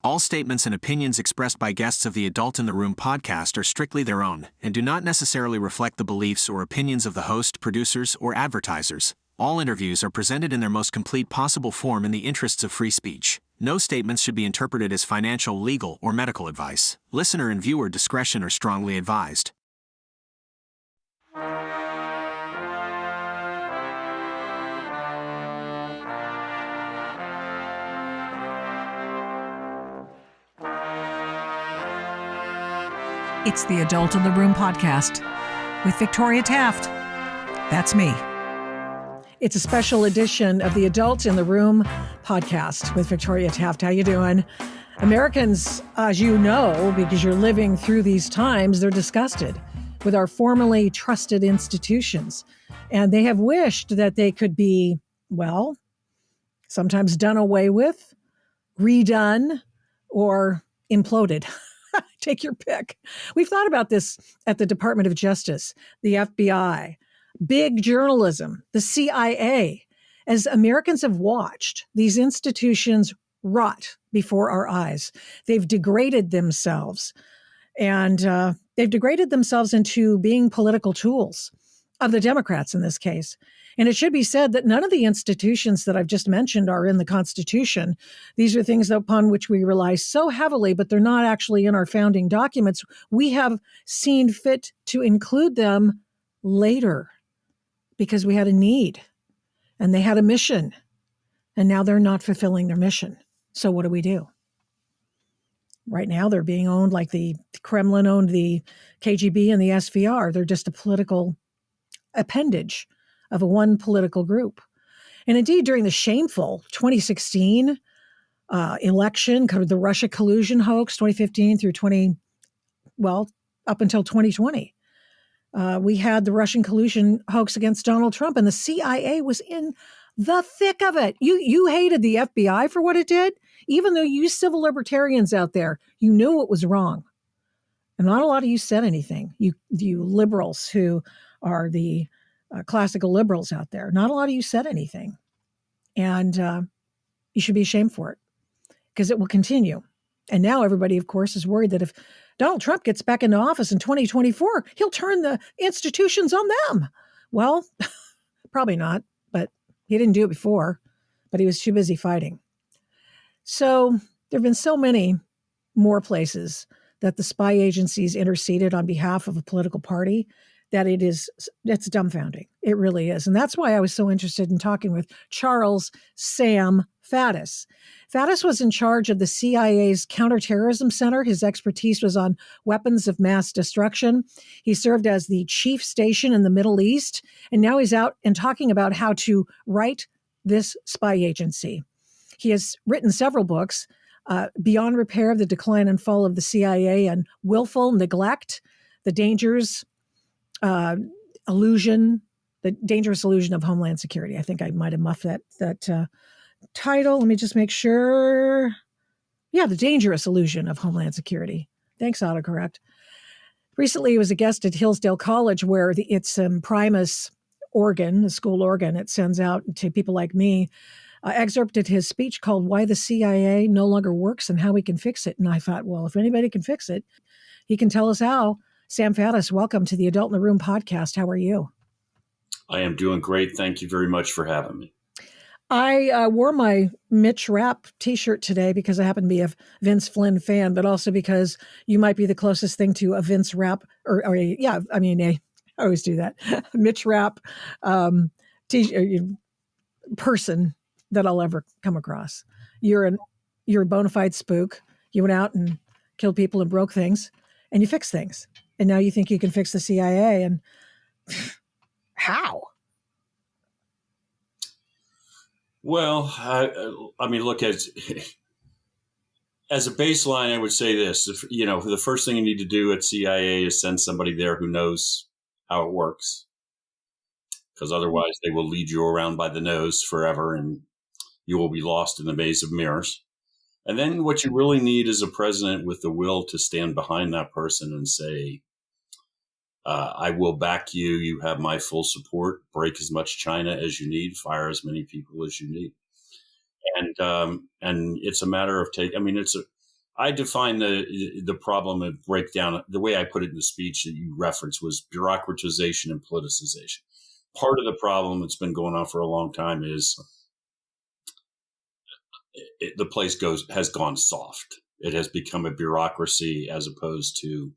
All statements and opinions expressed by guests of the Adult in the Room podcast are strictly their own and do not necessarily reflect the beliefs or opinions of the host, producers, or advertisers. All interviews are presented in their most complete possible form in the interests of free speech. No statements should be interpreted as financial, legal, or medical advice. Listener and viewer discretion are strongly advised. It's the Adult in the Room podcast with Victoria Taft. That's me. It's a special edition of the Adult in the Room podcast with Victoria Taft. How you doing? Americans, as you know, because you're living through these times, they're disgusted with our formerly trusted institutions. And they have wished that they could be, well, sometimes done away with, redone, or imploded. Take your pick. We've thought about this at the Department of Justice, the FBI, big journalism, the CIA. As Americans have watched these institutions rot before our eyes, they've degraded themselves. And they've degraded themselves into being political tools of the Democrats in this case. And it should be said that none of the institutions that I've just mentioned are in the Constitution. These are things upon which we rely so heavily, but they're not actually in our founding documents. We have seen fit to include them later because we had a need and they had a mission. And now they're not fulfilling their mission. So what do? Right now, they're being owned like the Kremlin owned the KGB and the SVR. They're just a political appendage of one political group. And indeed, during the shameful 2016 election, kind of the Russia collusion hoax, 2015 through up until 2020, we had the Russian collusion hoax against Donald Trump, and the CIA was in the thick of it. You hated the FBI for what it did, even though you civil libertarians out there, you knew it was wrong. And not a lot of you said anything. You liberals who are the classical liberals out there, not a lot of you said anything. And you should be ashamed for it because it will continue. And now everybody, of course, is worried that if Donald Trump gets back into office in 2024, he'll turn the institutions on them. Well, probably not, but he didn't do it before, but he was too busy fighting. So there have been so many more places that the spy agencies interceded on behalf of a political party that it's dumbfounding. It really is. And that's why I was so interested in talking with Charles Sam Faddis. Faddis was in charge of the CIA's Counter-Terrorism Center. His expertise was on weapons of mass destruction. He served as the chief station in the Middle East, and now he's out and talking about how to right this spy agency. He has written several books, Beyond Repair, The Decline and Fall of the CIA, and Willful Neglect, The Dangerous Illusion, The Dangerous Illusion of Homeland Security. I think I might have muffed that title. Let me just make sure. Yeah, The Dangerous Illusion of Homeland Security. Thanks, autocorrect. Recently, he was a guest at Hillsdale College, where it's Primus organ, the school organ it sends out to people like me, excerpted his speech called Why the CIA No Longer Works and How We Can Fix It. And I thought, well, if anybody can fix it, he can tell us how. Sam Faddis, welcome to the Adult in the Room podcast. How are you? I am doing great. Thank you very much for having me. I wore my Mitch Rapp t-shirt today because I happen to be a Vince Flynn fan, but also because you might be the closest thing to a Vince Rapp, I always do that. Mitch Rapp person that I'll ever come across. You're a bona fide spook. You went out and killed people and broke things, and you fixed things. And now you think you can fix the CIA, and how? Well, I mean, look, as a baseline, I would say this: the first thing you need to do at CIA is send somebody there who knows how it works, because otherwise they will lead you around by the nose forever, and you will be lost in the maze of mirrors. And then what you really need is a president with the will to stand behind that person and say, I will back you. You have my full support. Break as much China as you need. Fire as many people as you need. And it's a matter of I define the problem and breakdown. The way I put it in the speech that you referenced was bureaucratization and politicization. Part of the problem that's been going on for a long time is the place has gone soft. It has become a bureaucracy as opposed to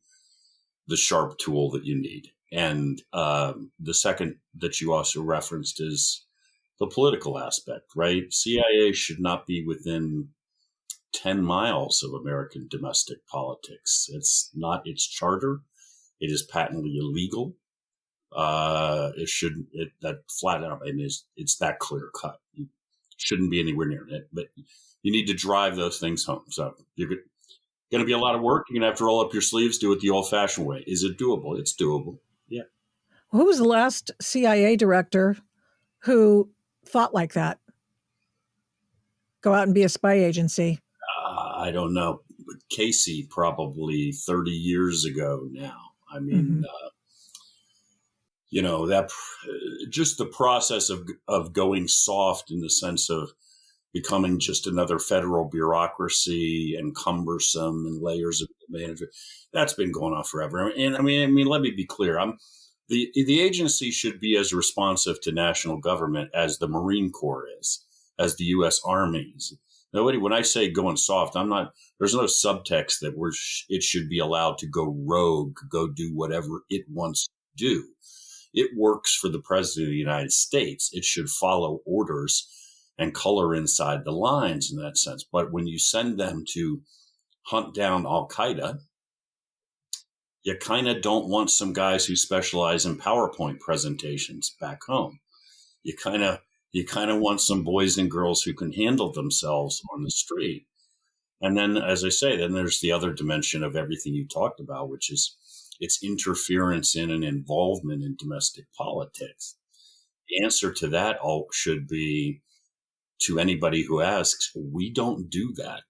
the sharp tool that you need. And the second that you also referenced is the political aspect, right? CIA should not be within 10 miles of American domestic politics. It's not its charter. It is patently illegal. That flat out, I mean, it's that clear cut. You shouldn't be anywhere near it, but you need to drive those things home. So you're going to be a lot of work. You're going to have to roll up your sleeves, do it the old fashioned way. Is it doable? It's doable. Yeah. Who was the last CIA director who thought like that? Go out and be a spy agency. I don't know. But Casey, probably 30 years ago now. I mean, that just the process of going soft in the sense of becoming just another federal bureaucracy and cumbersome and layers of management. That's been going on forever. And I mean, let me be clear. The agency should be as responsive to national government as the Marine Corps is, as the U.S. Army is. Nobody, when I say going soft, there's no subtext that it should be allowed to go rogue, go do whatever it wants to do. It works for the president of the United States. It should follow orders and color inside the lines in that sense. But when you send them to hunt down Al-Qaeda, you kind of don't want some guys who specialize in PowerPoint presentations back home. You kind of want some boys and girls who can handle themselves on the street. And then, as I say, then there's the other dimension of everything you talked about, which is its interference in and involvement in domestic politics. The answer to that all should be, to anybody who asks, we don't do that.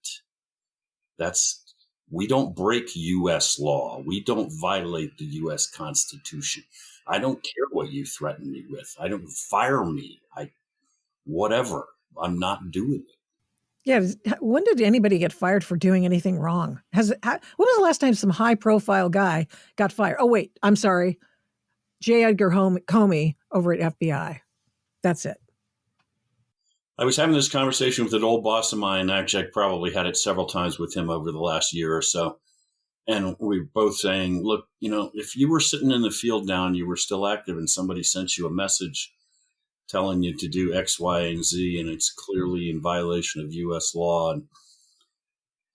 We don't break U.S. law. We don't violate the U.S. Constitution. I don't care what you threaten me with. I don't fire me. Whatever. I'm not doing it. Yeah. When did anybody get fired for doing anything wrong? When was the last time some high-profile guy got fired? Oh, wait. I'm sorry. J. Edgar Comey over at FBI. That's it. I was having this conversation with an old boss of mine. Actually, I probably had it several times with him over the last year or so. And we were both saying, look, if you were sitting in the field now and you were still active and somebody sent you a message telling you to do X, Y, and Z, and it's clearly in violation of U.S. law, and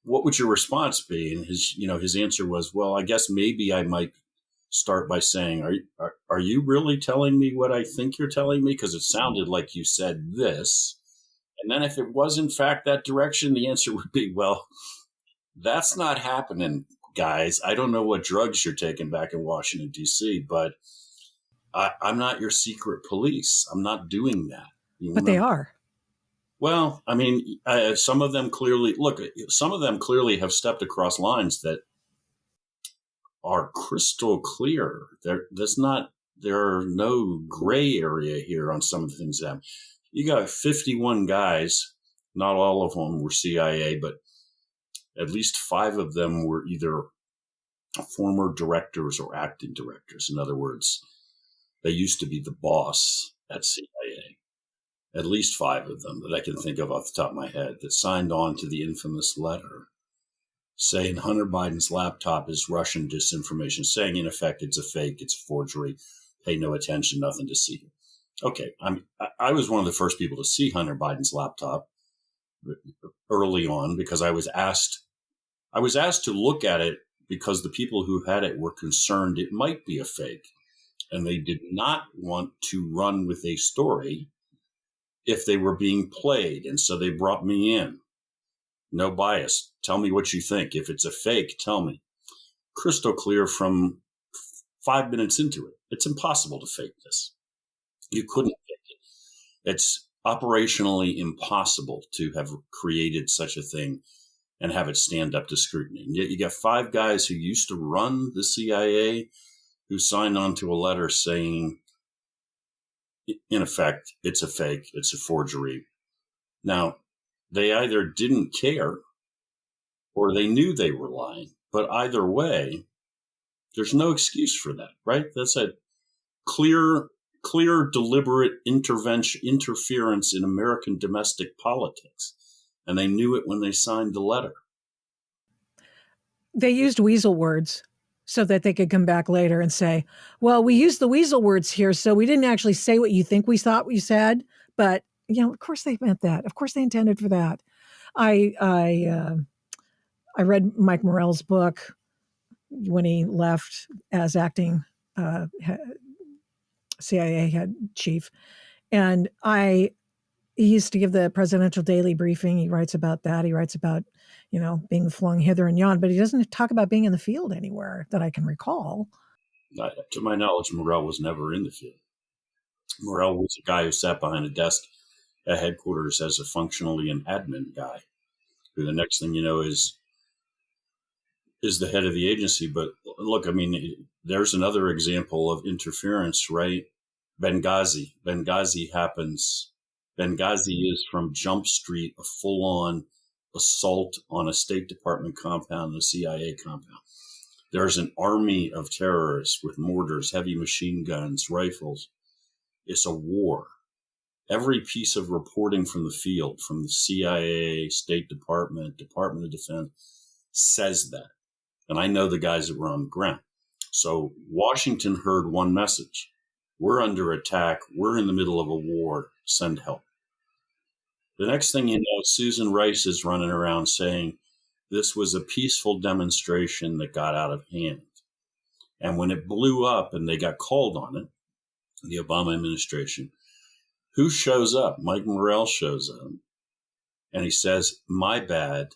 what would your response be? And his answer was, well, I guess maybe I might start by saying, are you really telling me what I think you're telling me? Because it sounded like you said this. And then if it was in fact that direction, the answer would be, well, that's not happening, guys. I don't know what drugs you're taking back in Washington, D.C., but I'm not your secret police. I'm not doing that. But they are. Well, I mean, some of them clearly have stepped across lines that are crystal clear. There are no gray area here on some of the things that happen. You got 51 guys, not all of them were CIA, but at least 5 of them were either former directors or acting directors. In other words, they used to be the boss at CIA. At least 5 of them that I can think of off the top of my head that signed on to the infamous letter saying Hunter Biden's laptop is Russian disinformation, saying in effect it's a fake, it's a forgery, pay no attention, nothing to see. Okay, I was one of the first people to see Hunter Biden's laptop early on because I was asked to look at it because the people who had it were concerned it might be a fake. And they did not want to run with a story if they were being played. And so they brought me in. No bias. Tell me what you think. If it's a fake, tell me. Crystal clear from 5 minutes into it. It's impossible to fake this. You couldn't fake it. It's operationally impossible to have created such a thing and have it stand up to scrutiny. And yet you got 5 guys who used to run the CIA who signed on to a letter saying, in effect, it's a fake, it's a forgery. Now, they either didn't care or they knew they were lying. But either way, there's no excuse for that, right? That's a clear, deliberate interference in American domestic politics. And they knew it when they signed the letter. They used weasel words so that they could come back later and say, well, we used the weasel words here, so we didn't actually say what you think we thought we said. But, of course they meant that. Of course they intended for that. I read Mike Morell's book when he left as acting CIA head chief. And he used to give the presidential daily briefing. He writes about that. He writes about, being flung hither and yon, but he doesn't talk about being in the field anywhere that I can recall. To my knowledge, Morell was never in the field. Morell was a guy who sat behind a desk at headquarters as a functionally an admin guy, who the next thing you know is the head of the agency. But look, there's another example of interference, right? Benghazi. Benghazi is from Jump Street, a full-on assault on a State Department compound and a CIA compound. There's an army of terrorists with mortars, heavy machine guns, rifles. It's a war. Every piece of reporting from the field, from the CIA, State Department, Department of Defense, says that. And I know the guys that were on the ground. So Washington heard one message. We're under attack. We're in the middle of a war. Send help. The next thing you know, Susan Rice is running around saying this was a peaceful demonstration that got out of hand. And when it blew up and they got called on it, the Obama administration, who shows up? Mike Morell shows up. And he says, my bad.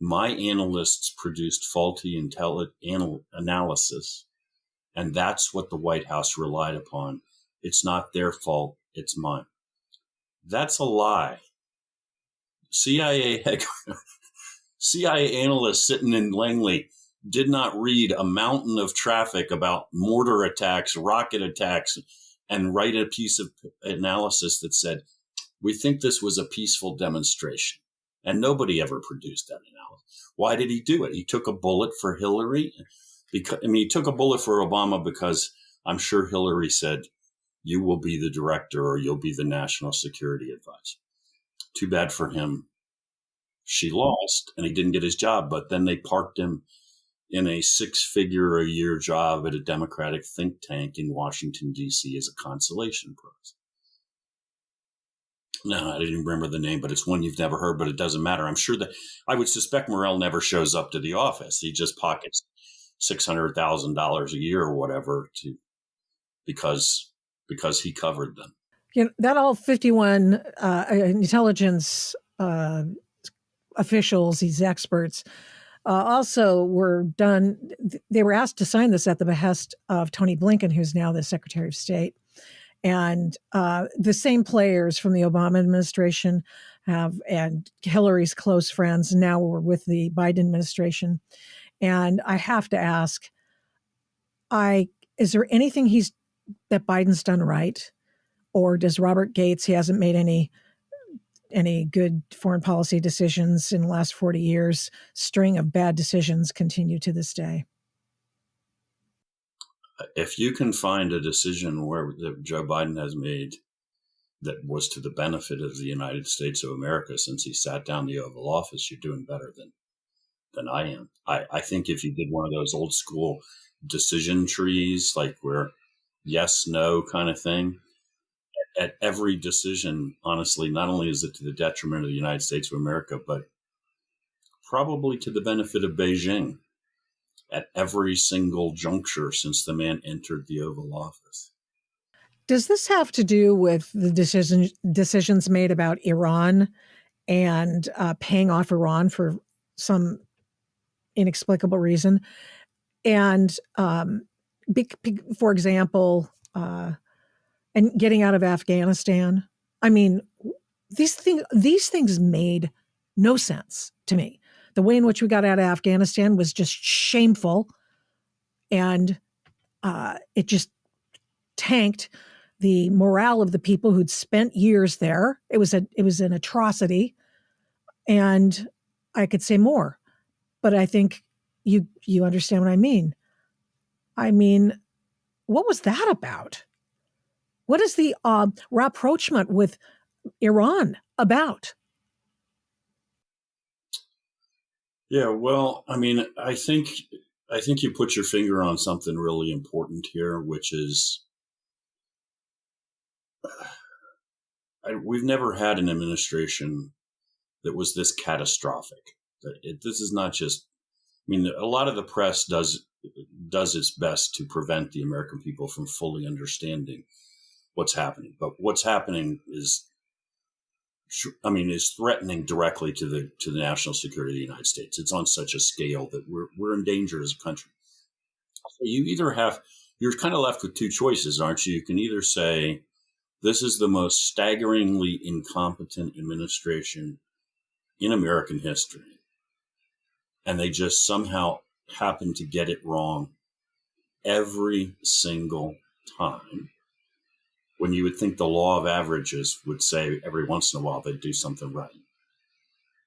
My analysts produced faulty analysis. And that's what the White House relied upon. It's not their fault. It's mine. That's a lie. CIA analysts sitting in Langley did not read a mountain of traffic about mortar attacks, rocket attacks, and write a piece of analysis that said, we think this was a peaceful demonstration. And nobody ever produced that analysis. Why did he do it? He took a bullet for Hillary. He took a bullet for Obama because I'm sure Hillary said, you will be the director or you'll be the national security advisor. Too bad for him. She lost and he didn't get his job, but then they parked him in a 6-figure-a-year job at a Democratic think tank in Washington, D.C. as a consolation prize. No, I didn't remember the name, but it's one you've never heard, but it doesn't matter. I'm sure that I would suspect Morell never shows up to the office. He just pockets $600,000 a year or whatever because he covered them. That all 51 intelligence officials, these experts, also were done. They were asked to sign this at the behest of Tony Blinken, who's now the Secretary of State. And the same players from the Obama administration and Hillary's close friends now were with the Biden administration. And I have to ask, is there anything that Biden's done right? Or does Robert Gates, he hasn't made any good foreign policy decisions in the last 40 years, string of bad decisions continue to this day? If you can find a decision where Joe Biden has made that was to the benefit of the United States of America since he sat down the Oval Office, you're doing better than I am. I think if you did one of those old school decision trees, like where yes, no kind of thing, at every decision, honestly, not only is it to the detriment of the United States of America, but probably to the benefit of Beijing at every single juncture since the man entered the Oval Office. Does this have to do with the decisions made about Iran and paying off Iran for some inexplicable reason? And for example, and getting out of Afghanistan. I mean, these things made no sense to me. The way in which we got out of Afghanistan was just shameful, and it just tanked the morale of the people who'd spent years there. It was an atrocity, and I could say more. but I think you understand what I mean. I mean, what was that about? What is the rapprochement with Iran about? Yeah, well, I mean, I think you put your finger on something really important here, which is we've never had an administration that was this catastrophic. This is not just. I mean, a lot of the press does its best to prevent the American people from fully understanding what's happening. But what's happening is threatening directly to the national security of the United States. It's on such a scale that we're in danger as a country. So you're kind of left with two choices, aren't you? You can either say this is the most staggeringly incompetent administration in American history, and they just somehow happen to get it wrong every single time, when you would think the law of averages would say every once in a while they'd do something right.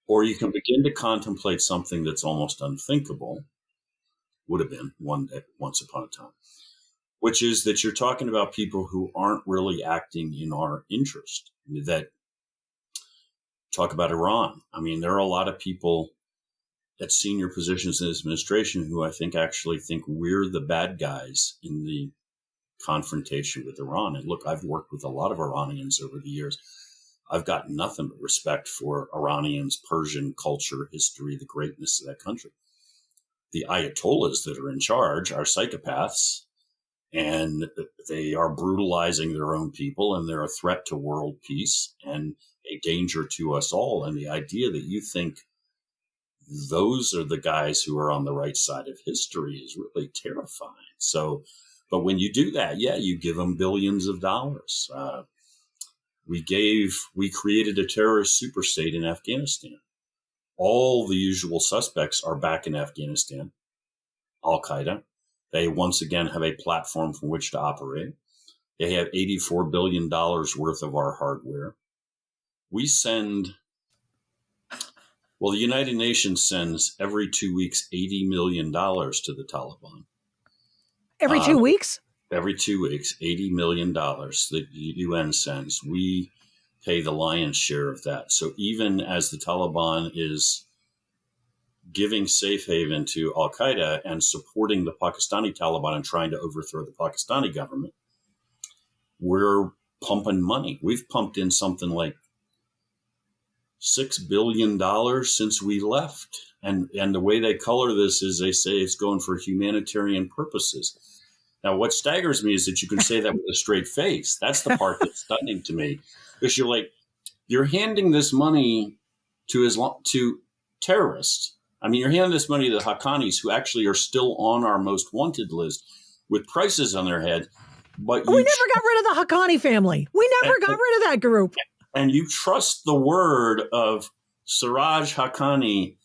Or you can begin to contemplate something that's almost unthinkable, would have been one day, once upon a time, which is that you're talking about people who aren't really acting in our interest. That talk about Iran. I mean, there are a lot of people at senior positions in this administration who I think actually think we're the bad guys in the confrontation with Iran. And look, I've worked with a lot of Iranians over the years. I've got nothing but respect for Iranians, Persian culture, history, the greatness of that country. The Ayatollahs that are in charge are psychopaths, and they are brutalizing their own people, and they're a threat to world peace and a danger to us all. And the idea that you think those are the guys who are on the right side of history is really terrifying. So, but when you do that, yeah, you give them billions of dollars. We created a terrorist superstate in Afghanistan. All the usual suspects are back in Afghanistan. Al-Qaeda. They once again have a platform from which to operate. They have $84 billion worth of our hardware. The United Nations sends every 2 weeks $80 million to the Taliban. Every 2 weeks? Every 2 weeks, $80 million that the UN sends. We pay the lion's share of that. So even as the Taliban is giving safe haven to Al-Qaeda and supporting the Pakistani Taliban and trying to overthrow the Pakistani government, we're pumping money. We've pumped in something like $6 billion since we left. And the way they color this is they say it's going for humanitarian purposes. Now, what staggers me is that you can say that with a straight face. That's the part that's stunning to me. Because you're handing this money to terrorists. I mean, you're handing this money to the Haqqanis, who actually are still on our most wanted list with prices on their head. But we never got rid of the Haqqani family. We never got rid of that group. And you trust the word of Siraj Haqqani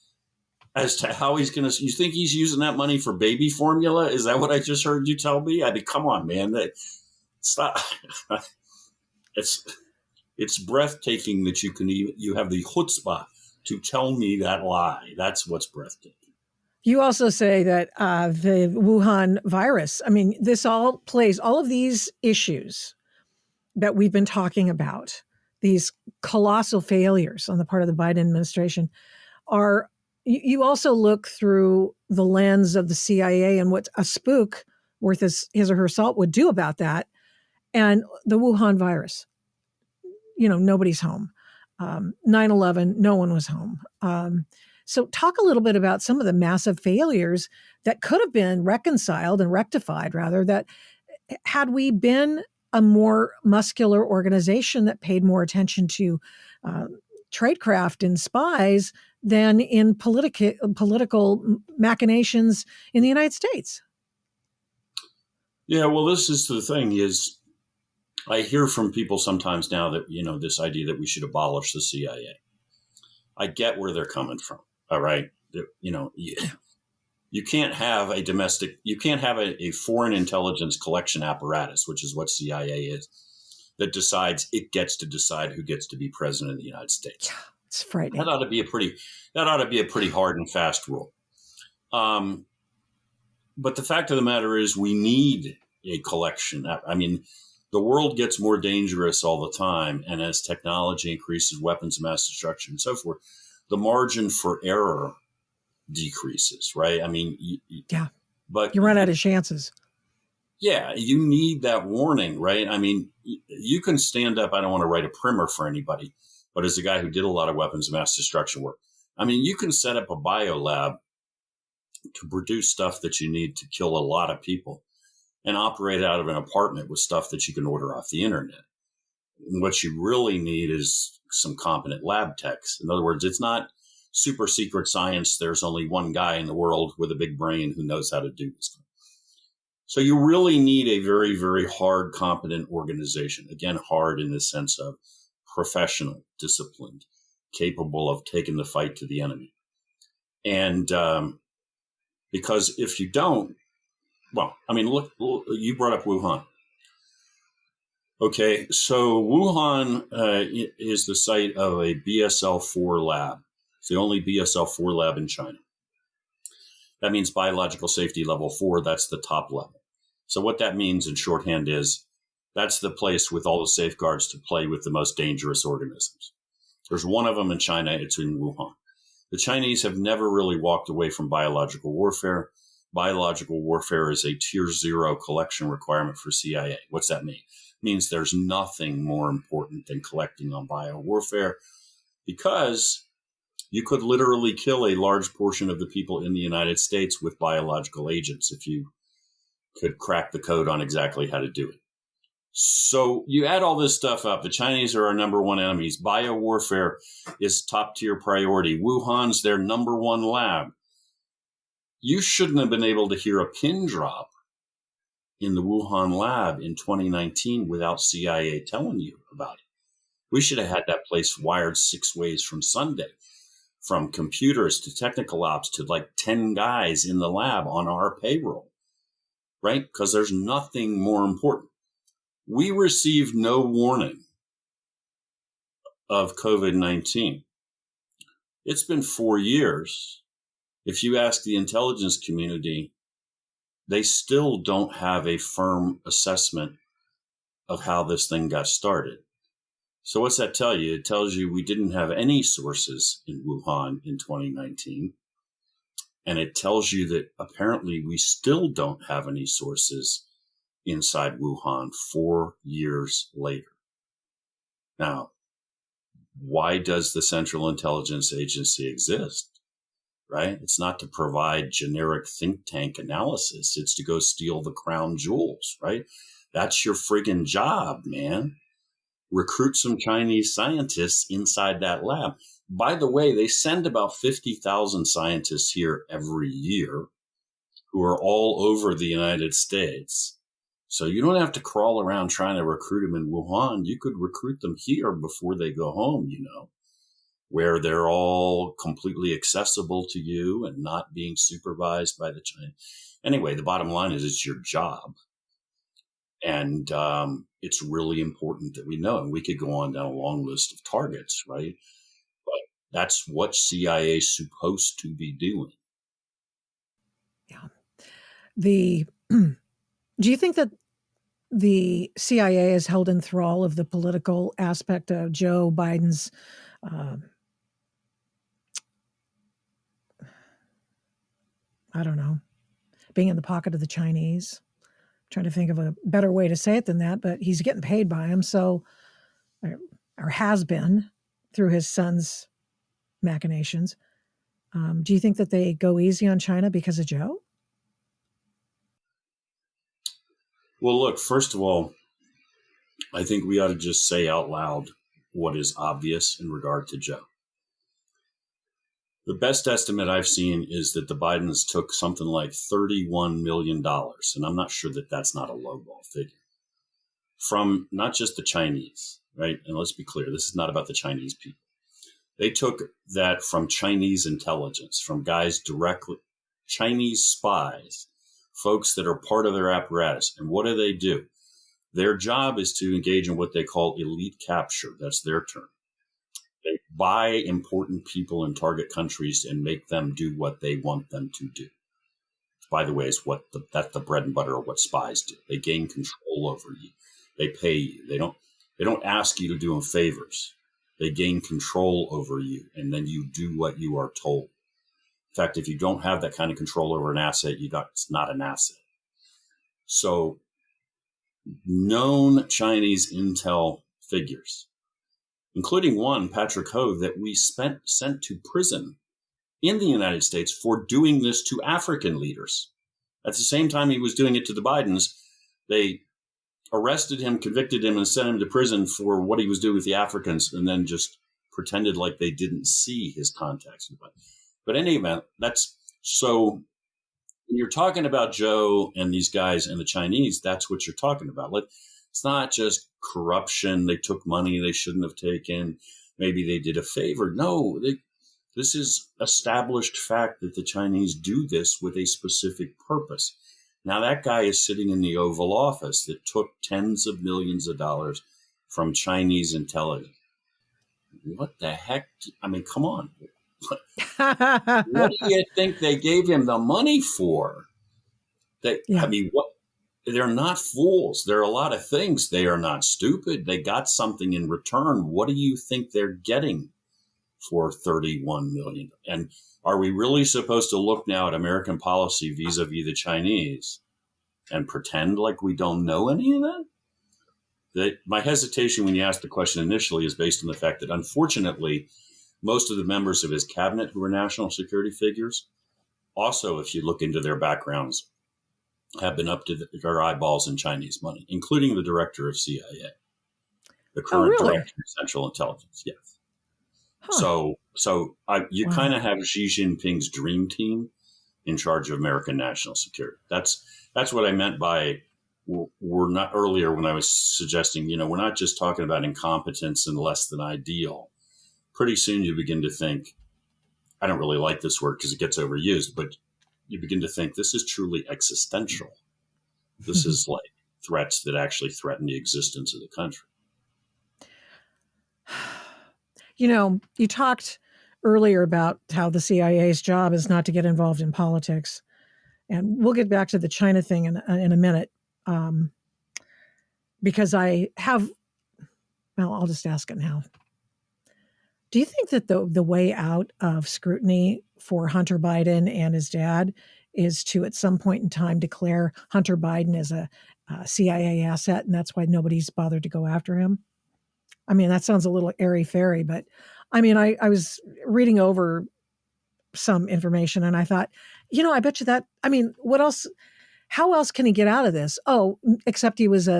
as to how he's going to. You think he's using that money for baby formula? Is that what I just heard you tell me? I mean, come on, man. Stop. It's breathtaking that you have the chutzpah to tell me that lie. That's what's breathtaking. You also say that the Wuhan virus, I mean, this all of these issues that we've been talking about, these colossal failures on the part of the Biden administration, are, you also look through the lens of the CIA and what a spook worth his or her salt would do about that. And the Wuhan virus, nobody's home. 9/11, no one was home. So talk a little bit about some of the massive failures that could have been reconciled and rectified, rather, that had we been a more muscular organization that paid more attention to tradecraft and spies than in political machinations in the United States. Yeah, well, this is the thing is, I hear from people sometimes now that, this idea that we should abolish the CIA. I get where they're coming from. All right. You can't have a foreign intelligence collection apparatus, which is what CIA is, that decides it gets to decide who gets to be president of the United States. Yeah, it's frightening. That ought to be a pretty hard and fast rule. But the fact of the matter is we need a collection. I mean, the world gets more dangerous all the time. And as technology increases, weapons of mass destruction and so forth, the margin for error decreases, right? I mean, yeah, but you run out of chances. Yeah, you need that warning, right? I mean, you can stand up. I don't want to write a primer for anybody, but as a guy who did a lot of weapons of mass destruction work, I mean, you can set up a biolab to produce stuff that you need to kill a lot of people and operate out of an apartment with stuff that you can order off the internet. And what you really need is some competent lab techs. In other words, it's not super secret science. There's only one guy in the world with a big brain who knows how to do this. So you really need a very, very hard, competent organization. Again, hard in the sense of professional, disciplined, capable of taking the fight to the enemy. And because if you don't, well, I mean, look, you brought up Wuhan. Okay, so Wuhan is the site of a BSL-4 lab. It's the only BSL-4 lab in China. That means biological safety level 4. That's the top level. So what that means in shorthand is that's the place with all the safeguards to play with the most dangerous organisms. There's one of them in China. It's in Wuhan. The Chinese have never really walked away from biological warfare. Biological warfare is a tier 0 collection requirement for CIA. What's that mean? It means there's nothing more important than collecting on bio warfare, because you could literally kill a large portion of the people in the United States with biological agents if you could crack the code on exactly how to do it. So you add all this stuff up. The Chinese are our number one enemies. Bio warfare is top tier priority. Wuhan's their number one lab. You shouldn't have been able to hear a pin drop in the Wuhan lab in 2019 without CIA telling you about it. We should have had that place wired 6 ways from Sunday, from computers to technical ops to like 10 guys in the lab on our payroll, right? Because there's nothing more important. We received no warning of COVID-19. It's been 4 years. If you ask the intelligence community, they still don't have a firm assessment of how this thing got started. So what's that tell you? It tells you we didn't have any sources in Wuhan in 2019. And it tells you that apparently we still don't have any sources inside Wuhan 4 years later. Now, why does the Central Intelligence Agency exist? Right? It's not to provide generic think tank analysis. It's to go steal the crown jewels, right? That's your friggin' job, man. Recruit some Chinese scientists inside that lab. By the way, they send about 50,000 scientists here every year who are all over the United States. So you don't have to crawl around trying to recruit them in Wuhan. You could recruit them here before they go home, you know, where they're all completely accessible to you and not being supervised by the Chinese. Anyway, the bottom line is it's your job. And it's really important that we know. And we could go on down a long list of targets, right? But that's what CIA is supposed to be doing. Yeah. Do you think that the CIA is held in thrall of the political aspect of Joe Biden's I don't know, being in the pocket of the Chinese? I'm trying to think of a better way to say it than that, but he's getting paid by them, so, or has been through his son's machinations. Do you think that they go easy on China because of Joe? Well, look, first of all, I think we ought to just say out loud what is obvious in regard to Joe. The best estimate I've seen is that the Bidens took something like $31 million, and I'm not sure that that's not a lowball figure, from not just the Chinese, right? And let's be clear, this is not about the Chinese people. They took that from Chinese intelligence, from guys directly, Chinese spies, folks that are part of their apparatus. And what do? Their job is to engage in what they call elite capture. That's their term. They buy important people in target countries and make them do what they want them to do. by the way, is that's the bread and butter of what spies do. They gain control over you. They pay you. They don't ask you to do them favors. They gain control over you, and then you do what you are told. In fact, if you don't have that kind of control over an asset, it's not an asset. So, known Chinese intel figures, including one, Patrick Ho, that we sent to prison in the United States for doing this to African leaders. At the same time he was doing it to the Bidens, they arrested him, convicted him, and sent him to prison for what he was doing with the Africans, and then just pretended like they didn't see his contacts. But in any event, that's so when you're talking about Joe and these guys and the Chinese, that's what you're talking about. It's not just corruption. They took money they shouldn't have taken. Maybe they did a favor. No, this is established fact that the Chinese do this with a specific purpose. Now, that guy is sitting in the Oval Office that took tens of millions of dollars from Chinese intelligence. What the heck? I mean, come on. What do you think they gave him the money for? I mean, what? They're not fools. There are a lot of things. They are not stupid. They got something in return. What do you think they're getting for $31 million? And are we really supposed to look now at American policy vis-a-vis the Chinese and pretend like we don't know any of that? My hesitation when you asked the question initially is based on the fact that, unfortunately, most of the members of his cabinet who are national security figures, also, if you look into their backgrounds, have been up to their eyeballs in Chinese money, including the director of CIA, the current director of Central Intelligence. Yes. Huh. So you kind of have Xi Jinping's dream team in charge of American national security. That's what I meant by we're not earlier when I was suggesting, we're not just talking about incompetence and less than ideal. Pretty soon you begin to think, I don't really like this word because it gets overused, but you begin to think this is truly existential. This is like threats that actually threaten the existence of the country. You talked earlier about how the CIA's job is not to get involved in politics. And we'll get back to the China thing in a minute. Because I'll just ask it now. Do you think that the way out of scrutiny for Hunter Biden and his dad is to, at some point in time, declare Hunter Biden as a CIA asset, and that's why nobody's bothered to go after him? I mean, that sounds a little airy-fairy, but I mean, I was reading over some information and I thought, I bet you that, I mean, what else, how else can he get out of this? Oh, except he was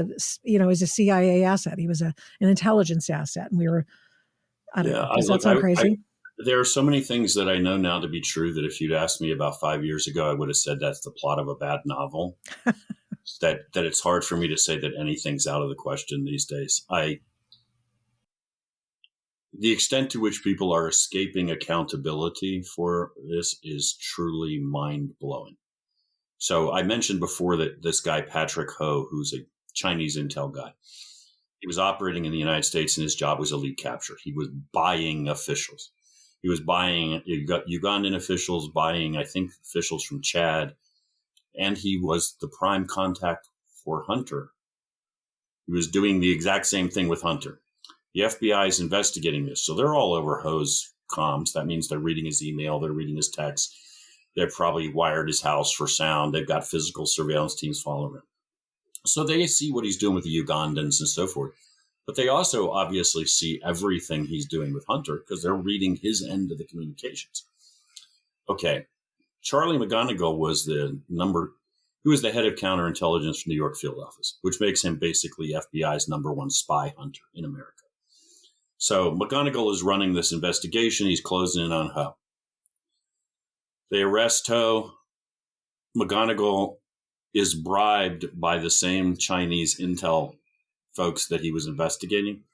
he's a CIA asset. He was an intelligence asset. And we were, I don't know. Does that sound crazy? There are so many things that I know now to be true that if you'd asked me about 5 years ago, I would have said that's the plot of a bad novel. that it's hard for me to say that anything's out of the question these days. The extent to which people are escaping accountability for this is truly mind-blowing. So I mentioned before that this guy, Patrick Ho, who's a Chinese intel guy, he was operating in the United States and his job was elite capture. He was buying officials. He was buying Ugandan officials, buying, I think, officials from Chad. And he was the prime contact for Hunter. He was doing the exact same thing with Hunter. The FBI is investigating this. So they're all over Ho's comms. That means they're reading his email. They're reading his text. They've probably wired his house for sound. They've got physical surveillance teams following him. So they see what he's doing with the Ugandans and so forth. But they also obviously see everything he's doing with Hunter because they're reading his end of the communications. Okay. Charlie McGonigal was the head of counterintelligence for New York field office, which makes him basically FBI's number one spy hunter in America. So McGonigal is running this investigation. He's closing in on Ho. They arrest Ho. McGonigal is bribed by the same Chinese intel folks that he was investigating.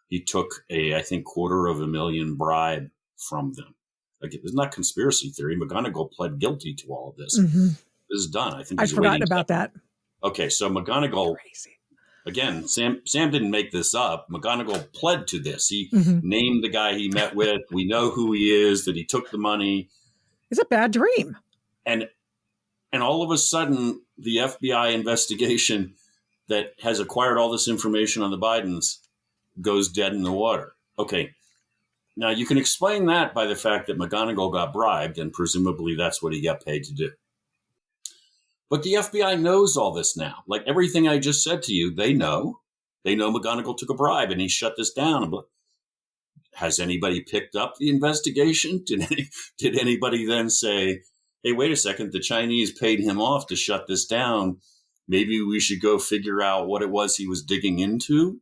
He took I think, $250,000 bribe from them. Like, it's not conspiracy theory. McGonigal pled guilty to all of this. Mm-hmm. This is done. I think I'd forgotten about that. Okay, so McGonigal, crazy. Again, Sam didn't make this up. McGonigal pled to this. He named the guy he met with. We know who he is, that he took the money. It's a bad dream. And And all of a sudden, the FBI investigation that has acquired all this information on the Bidens goes dead in the water. Okay. Now, you can explain that by the fact that McGonigal got bribed, and presumably that's what he got paid to do. But the FBI knows all this now. Like everything I just said to you, they know. They know McGonigal took a bribe and he shut this down. But has anybody picked up the investigation? Did anybody then say, hey, wait a second, the Chinese paid him off to shut this down. Maybe we should go figure out what it was he was digging into?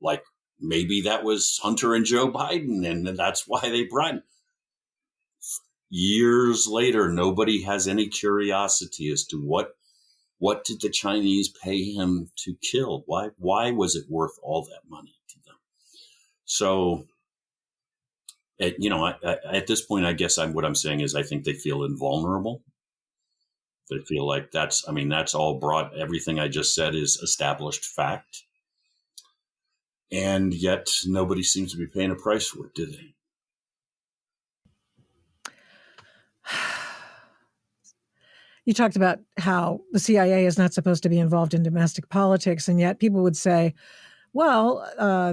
Like maybe that was Hunter and Joe Biden, and that's why they bribed him. Years later, nobody has any curiosity as to what did the Chinese pay him to kill? Why was it worth all that money to them? So, at this point, I guess what I'm saying is I think they feel invulnerable. They feel like that's all brought. Everything I just said is established fact. And yet nobody seems to be paying a price for it, do they? You talked about how the CIA is not supposed to be involved in domestic politics, and yet people would say, well,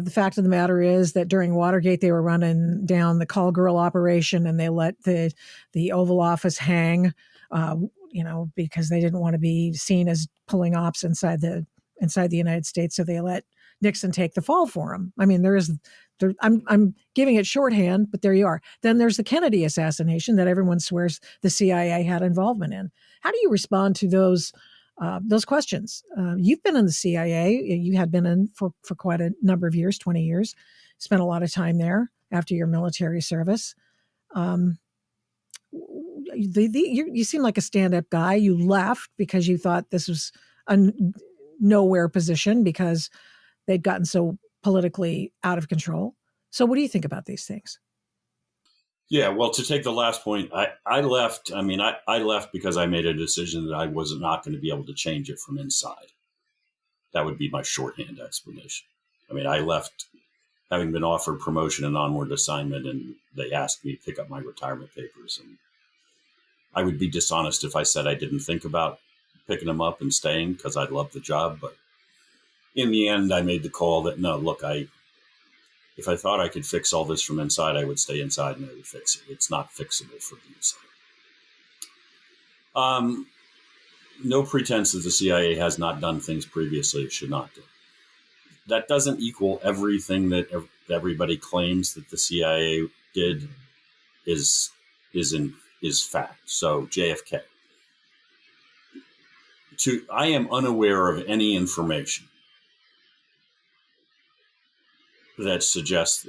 the fact of the matter is that during Watergate, they were running down the call girl operation, and they let the Oval Office hang, because they didn't want to be seen as pulling ops inside the United States. So they let Nixon take the fall for him. I mean, I'm giving it shorthand, but there you are. Then there's the Kennedy assassination that everyone swears the CIA had involvement in. How do you respond to those questions? You've been in the CIA. You had been in for quite a number of years, 20 years, spent a lot of time there after your military service. You seem like a stand-up guy. You left because you thought this was a nowhere position because they'd gotten so politically out of control. So what do you think about these things? Yeah, well, to take the last point, I left. I left because I made a decision that I was not going to be able to change it from inside. That would be my shorthand explanation. I left having been offered promotion and onward assignment, and they asked me to pick up my retirement papers. And I would be dishonest if I said I didn't think about picking them up and staying because I loved the job. But in the end, I made the call that, no, look, if I thought I could fix all this from inside, I would stay inside and I would fix it. It's not fixable from the inside. No pretense that the CIA has not done things previously it should not do. That doesn't equal everything that everybody claims that the CIA did is fact. So JFK. I am unaware of any information that suggests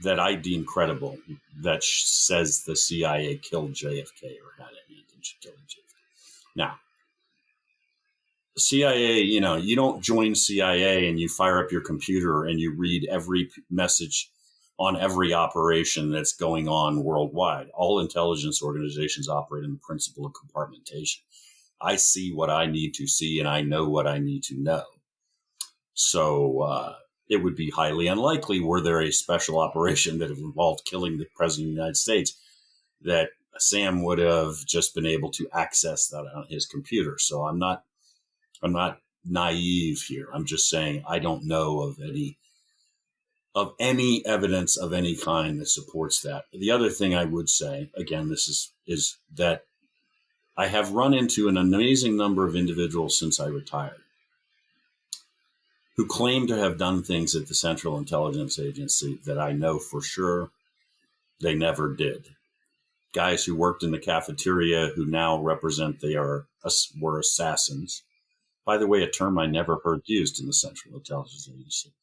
that I deem credible that says the CIA killed JFK or had any intention of killing JFK. Now, the CIA, you don't join CIA and you fire up your computer and you read every message on every operation that's going on worldwide. All intelligence organizations operate on the principle of compartmentation. I see what I need to see and I know what I need to know. So, it would be highly unlikely, were there a special operation that involved killing the president of the United States, that Sam would have just been able to access that on his computer. So I'm not naive here. I'm just saying I don't know of any evidence of any kind that supports that. The other thing I would say, again, this is that I have run into an amazing number of individuals since I retired who claim to have done things at the Central Intelligence Agency that I know for sure they never did. Guys who worked in the cafeteria who now represent were assassins. By the way, a term I never heard used in the Central Intelligence Agency.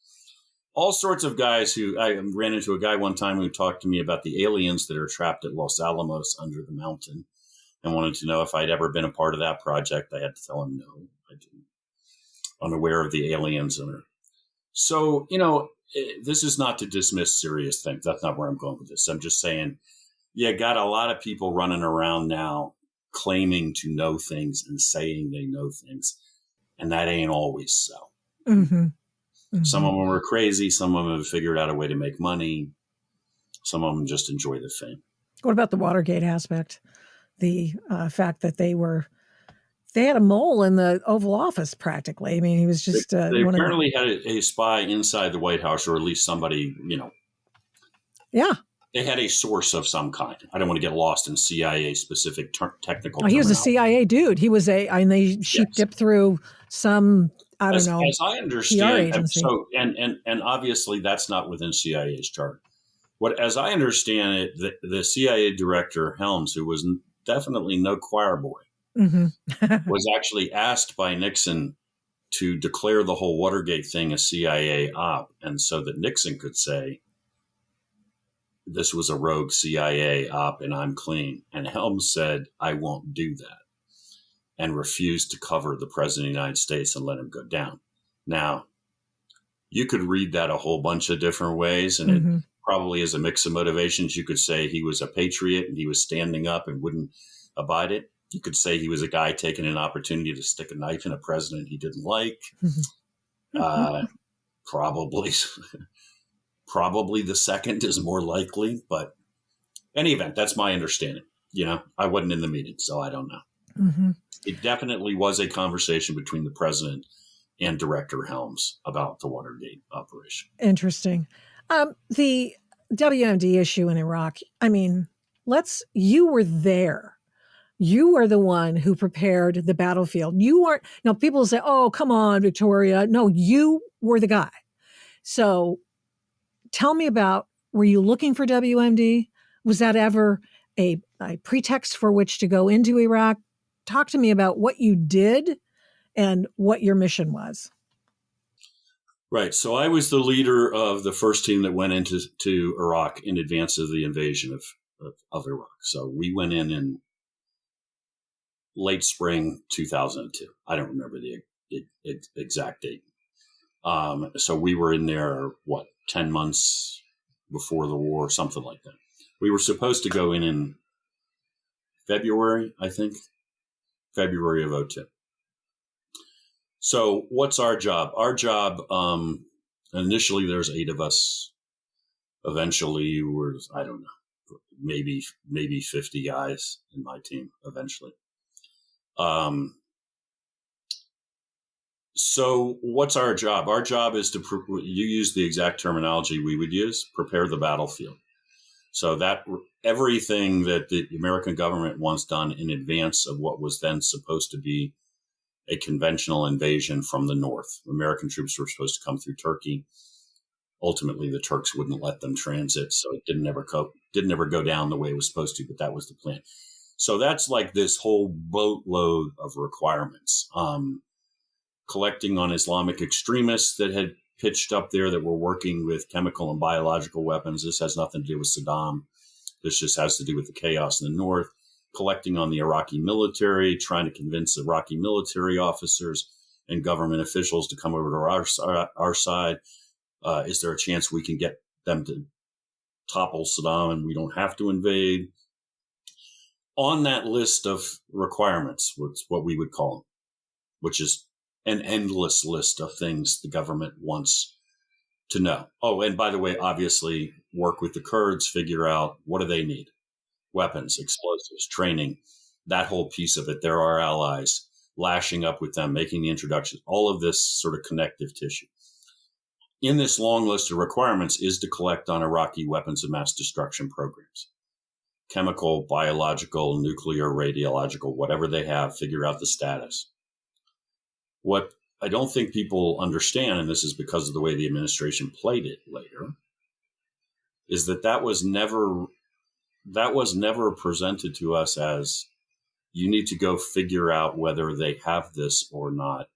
All sorts of guys I ran into a guy one time who talked to me about the aliens that are trapped at Los Alamos under the mountain and wanted to know if I'd ever been a part of that project. I had to tell him no, I didn't. Unaware of the aliens. So, this is not to dismiss serious things. That's not where I'm going with this. I'm just saying, got a lot of people running around now claiming to know things and saying they know things. And that ain't always so. Mm-hmm. Mm-hmm. Some of them are crazy. Some of them have figured out a way to make money. Some of them just enjoy the fame. What about the Watergate aspect? The fact that they were they had a mole in the Oval Office practically. I mean, he was just They one apparently had a spy inside the White House, or at least somebody, Yeah. They had a source of some kind. I don't want to get lost in CIA specific technical. He was a CIA dude. He was and they sheep dipped through some, I don't know. As I understand, PR agency. so and obviously that's not within CIA's chart. As I understand it, the CIA director Helms, who was definitely no choir boy, was actually asked by Nixon to declare the whole Watergate thing a CIA op, and so that Nixon could say, this was a rogue CIA op and I'm clean. And Helms said, I won't do that, and refused to cover the president of the United States and let him go down. Now, you could read that a whole bunch of different ways, and it probably is a mix of motivations. You could say he was a patriot and he was standing up and wouldn't abide it. You could say he was a guy taking an opportunity to stick a knife in a president he didn't like. Probably the second is more likely, but in any event, that's my understanding. I wasn't in the meeting, so I don't know. It definitely was a conversation between the president and Director Helms about the Watergate operation. Interesting. The WMD issue in Iraq, I mean, you were there. You are the one who prepared the battlefield. You aren't, now people say, oh, come on, Victoria. No, you were the guy. So tell me about, were you looking for WMD? Was that ever a pretext for which to go into Iraq? Talk to me about what you did and what your mission was. Right. So I was the leader of the first team that went into Iraq in advance of the invasion of Iraq. So we went in late spring 2002. I don't remember the exact date. So we were in there, 10 months before the war, something like that. We were supposed to go in February, I think, February of 2002. So what's our job? Our job, initially there's 8 of us. Eventually we're, I don't know, maybe 50 guys in my team eventually. So what's our job? Our job is you use the exact terminology we would use, prepare the battlefield. So that everything that the American government wants done in advance of what was then supposed to be a conventional invasion from the north. American troops were supposed to come through Turkey. Ultimately, the Turks wouldn't let them transit, so it didn't ever go down the way it was supposed to, but that was the plan. So that's like this whole boatload of requirements. Collecting on Islamic extremists that had pitched up there that were working with chemical and biological weapons. This has nothing to do with Saddam. This just has to do with the chaos in the north. Collecting on the Iraqi military, trying to convince Iraqi military officers and government officials to come over to our side. Is there a chance we can get them to topple Saddam and we don't have to invade? On that list of requirements, what we would call them, which is an endless list of things the government wants to know. Oh, and by the way, obviously work with the Kurds, figure out what do they need? Weapons, explosives, training, that whole piece of it. They're our allies, lashing up with them, making the introductions, all of this sort of connective tissue. In this long list of requirements is to collect on Iraqi weapons of mass destruction programs. Chemical, biological, nuclear, radiological, whatever they have, figure out the status. What I don't think people understand, and this is because of the way the administration played it later, is that was never presented to us as you need to go figure out whether they have this or not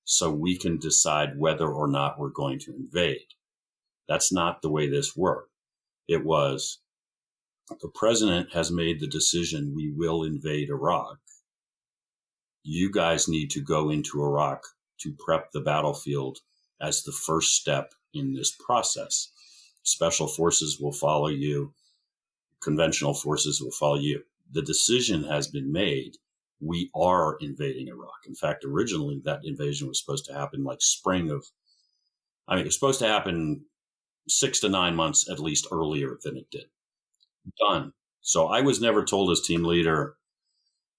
so we can decide whether or not we're going to invade. That's not the way this worked. It was the president has made the decision we will invade Iraq. You guys need to go into Iraq to prep the battlefield as the first step in this process. Special forces will follow you. Conventional forces will follow you. The decision has been made. We are invading Iraq. In fact, originally that invasion was supposed to happen like it was supposed to happen 6 to 9 months at least earlier than it did. Done. So I was never told as team leader,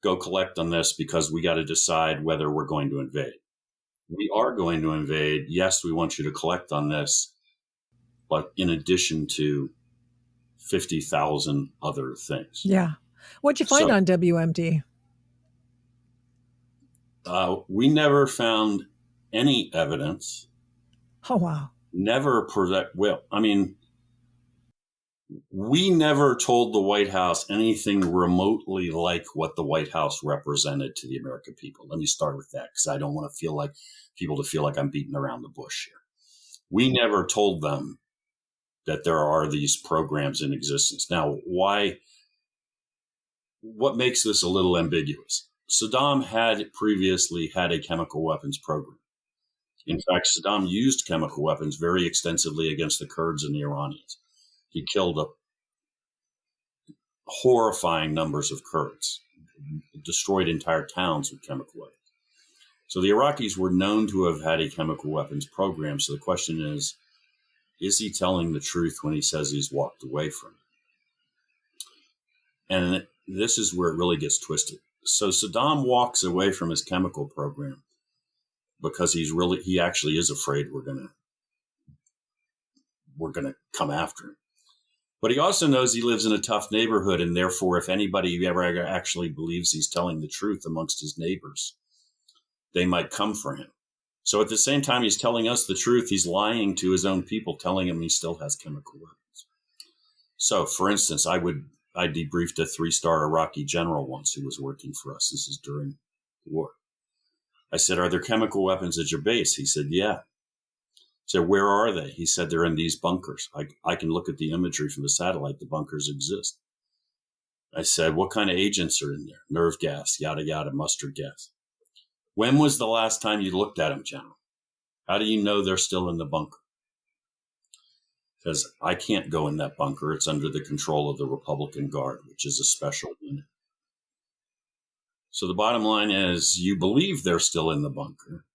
go collect on this because we got to decide whether we're going to invade. We are going to invade. Yes, we want you to collect on this, but in addition to 50,000 other things. Yeah. What'd you find on WMD? We never found any evidence. Oh, wow. We never told the White House anything remotely like what the White House represented to the American people. Let me start with that because I don't want to feel like I'm beating around the bush here. We never told them that there are these programs in existence. Now, what makes this a little ambiguous? Saddam had previously had a chemical weapons program. In fact, Saddam used chemical weapons very extensively against the Kurds and the Iranians. He killed horrifying numbers of Kurds, destroyed entire towns with chemical weapons. So the Iraqis were known to have had a chemical weapons program. So the question is he telling the truth when he says he's walked away from it? And this is where it really gets twisted. So Saddam walks away from his chemical program because he actually is afraid we're going to come after him. But he also knows he lives in a tough neighborhood, and therefore, if anybody ever actually believes he's telling the truth amongst his neighbors, they might come for him. So at the same time he's telling us the truth, he's lying to his own people, telling them he still has chemical weapons. So, for instance, I debriefed a 3-star Iraqi general once who was working for us. This is during the war. I said, "Are there chemical weapons at your base?" He said, "Yeah." So where are they? He said, "They're in these bunkers. I can look at the imagery from the satellite. The bunkers exist." I said, "What kind of agents are in there?" "Nerve gas, yada, yada, mustard gas." "When was the last time you looked at them, General? How do you know they're still in the bunker?" Because I can't go in that bunker. It's under the control of the Republican Guard, which is a special unit. So the bottom line is you believe they're still in the bunker,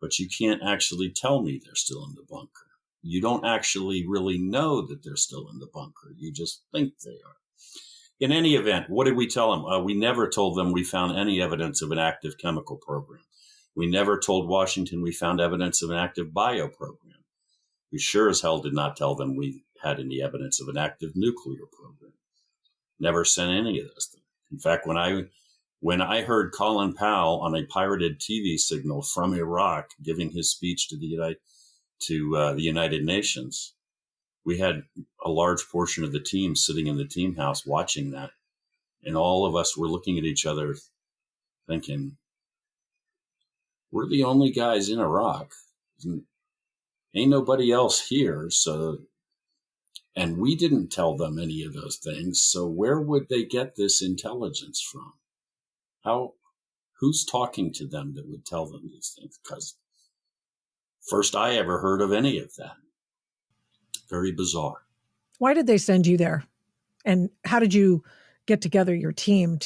but you can't actually tell me they're still in the bunker. You don't actually really know that they're still in the bunker. You just think they are. In any event, what did we tell them? We never told them we found any evidence of an active chemical program. We never told Washington we found evidence of an active bio program. We sure as hell did not tell them we had any evidence of an active nuclear program. Never sent any of those things. In fact, when I heard Colin Powell on a pirated TV signal from Iraq giving his speech to the United Nations, we had a large portion of the team sitting in the team house watching that. And all of us were looking at each other thinking, we're the only guys in Iraq. Ain't nobody else here. And we didn't tell them any of those things. So where would they get this intelligence from? Who's talking to them that would tell them these things? Because first I ever heard of any of that. Very bizarre. Why did they send you there? And how did you get together your team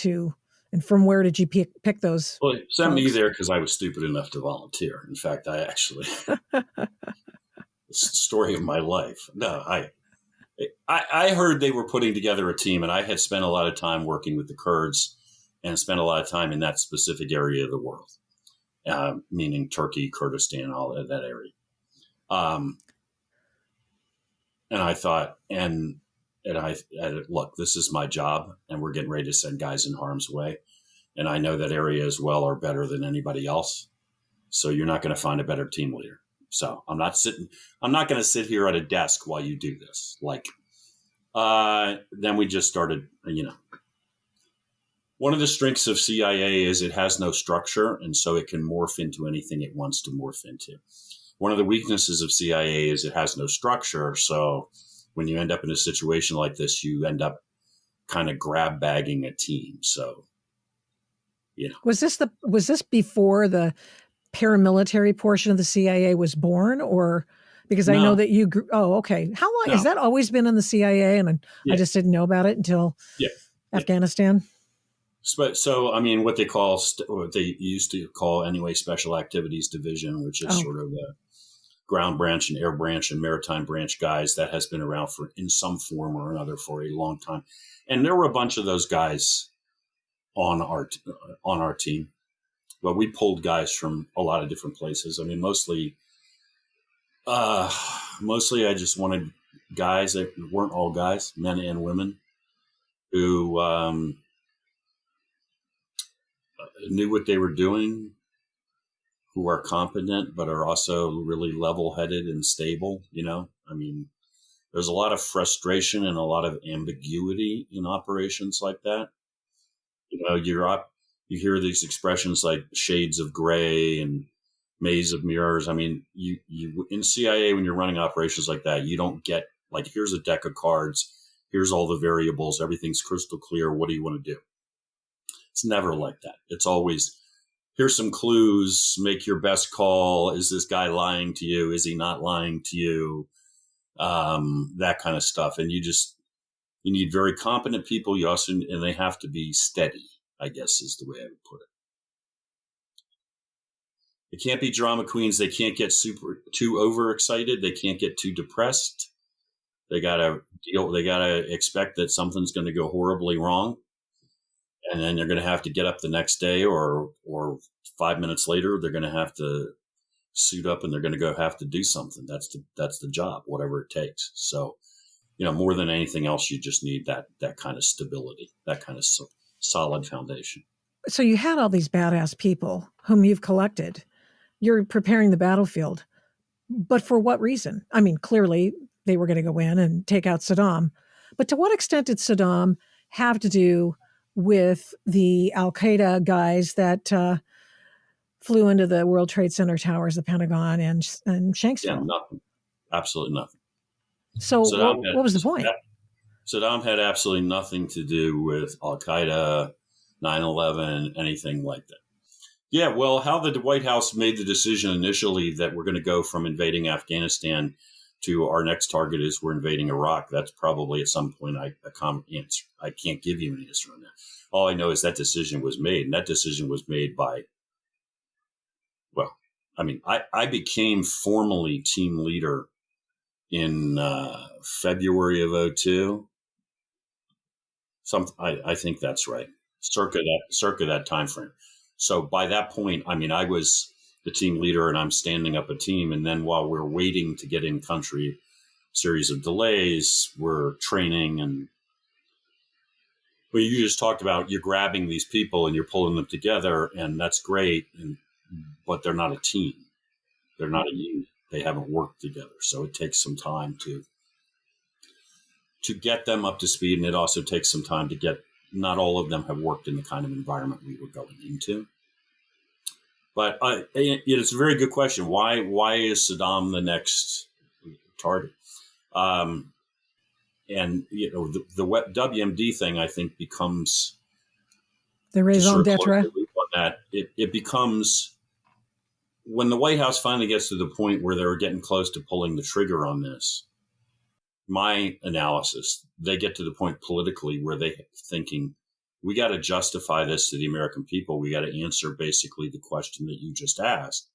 and from where did you pick those? Well, they sent me there because I was stupid enough to volunteer. In fact, I actually, it's the story of my life. No, I heard they were putting together a team, and I had spent a lot of time working with the Kurds and spent a lot of time in that specific area of the world, meaning Turkey, Kurdistan, all of that area. And I thought, look, this is my job, and we're getting ready to send guys in harm's way. And I know that area as well or better than anybody else. So you're not going to find a better team leader. So I'm not going to sit here at a desk while you do this. Then we just started, one of the strengths of CIA is it has no structure, and so it can morph into anything it wants to morph into. One of the weaknesses of CIA is it has no structure. So when you end up in a situation like this, you end up kind of grab bagging a team. So, Was this before the paramilitary portion of the CIA was born, or because No. I know that you grew? Oh, okay. How long has that always been in the CIA? And I just didn't know about it until Afghanistan. So, what what they used to call anyway, Special Activities Division, which is sort of a ground branch and air branch and maritime branch guys that has been around in some form or another for a long time. And there were a bunch of those guys on our team, but we pulled guys from a lot of different places. I mean, mostly I just wanted guys that weren't all guys, men and women, who knew what they were doing, who are competent, but are also really level-headed and stable. I mean, there's a lot of frustration and a lot of ambiguity in operations like that. You hear these expressions like shades of gray and maze of mirrors. I mean, you in CIA, when you're running operations like that, you don't get like, here's a deck of cards, here's all the variables, everything's crystal clear. What do you want to do? It's never like that. It's always, here's some clues, make your best call. Is this guy lying to you? Is he not lying to you? That kind of stuff. And you need very competent people. And they have to be steady, I guess is the way I would put it. They can't be drama queens. They can't get too overexcited. They can't get too depressed. They gotta expect that something's going to go horribly wrong. And then they're going to have to get up the next day or 5 minutes later, they're going to have to suit up and they're going to have to do something. That's the job, whatever it takes. So, more than anything else, you just need that kind of stability, that kind of solid foundation. So you had all these badass people whom you've collected. You're preparing the battlefield. But for what reason? I mean, clearly they were going to go in and take out Saddam. But to what extent did Saddam have to do with the Al-Qaeda guys that flew into the World Trade Center towers, the Pentagon, and Shanksville? Yeah, nothing. Absolutely nothing. So what was the point? Saddam had absolutely nothing to do with Al-Qaeda, 9/11, anything like that. Yeah, well, how the White House made the decision initially that we're going to go from invading Afghanistan to our next target is we're invading Iraq, that's probably at some point a common answer. I can't give you an answer on that. All I know is that decision was made, and that decision was made by, I became formally team leader in February of 2002. I think that's right, circa that time frame. So by that point, I was the team leader and I'm standing up a team. And then while we're waiting to get in country, series of delays, we're training. And you just talked about, you're grabbing these people and you're pulling them together, and that's great. But they're not a team. They're not a unit. They haven't worked together. So it takes some time to get them up to speed. And it also takes some time to get, not all of them have worked in the kind of environment we were going into. But it's a very good question. Why is Saddam the next target? And the WMD thing, I think, becomes the raison d'etre. It becomes, when the White House finally gets to the point where they're getting close to pulling the trigger on this, my analysis, they get to the point politically where they're thinking, we got to justify this to the American people. We got to answer basically the question that you just asked.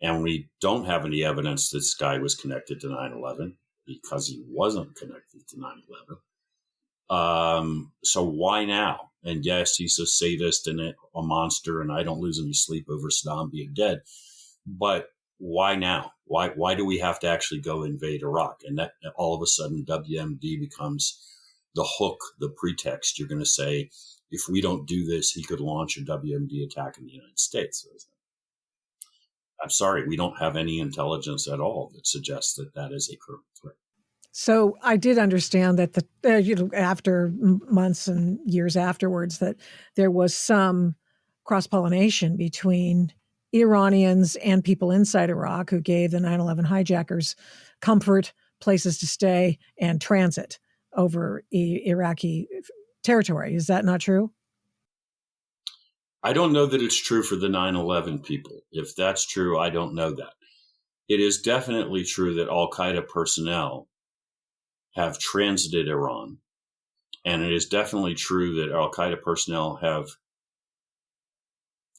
And we don't have any evidence that this guy was connected to 9/11 because he wasn't connected to 9/11. So why now? And yes, he's a sadist and a monster, and I don't lose any sleep over Saddam being dead. But why now? Why do we have to actually go invade Iraq? And that all of a sudden WMD becomes the hook, the pretext. You're going to say, if we don't do this, he could launch a WMD attack in the United States. I'm sorry, we don't have any intelligence at all that suggests that is a current threat. So I did understand that after months and years afterwards, that there was some cross-pollination between Iranians and people inside Iraq who gave the 9/11 hijackers comfort, places to stay, and transit over Iraqi territory. Is that not true? I don't know that it's true for the 9/11 people. If that's true, I don't know that. It is definitely true that Al-Qaeda personnel have transited Iran. And it is definitely true that Al-Qaeda personnel have,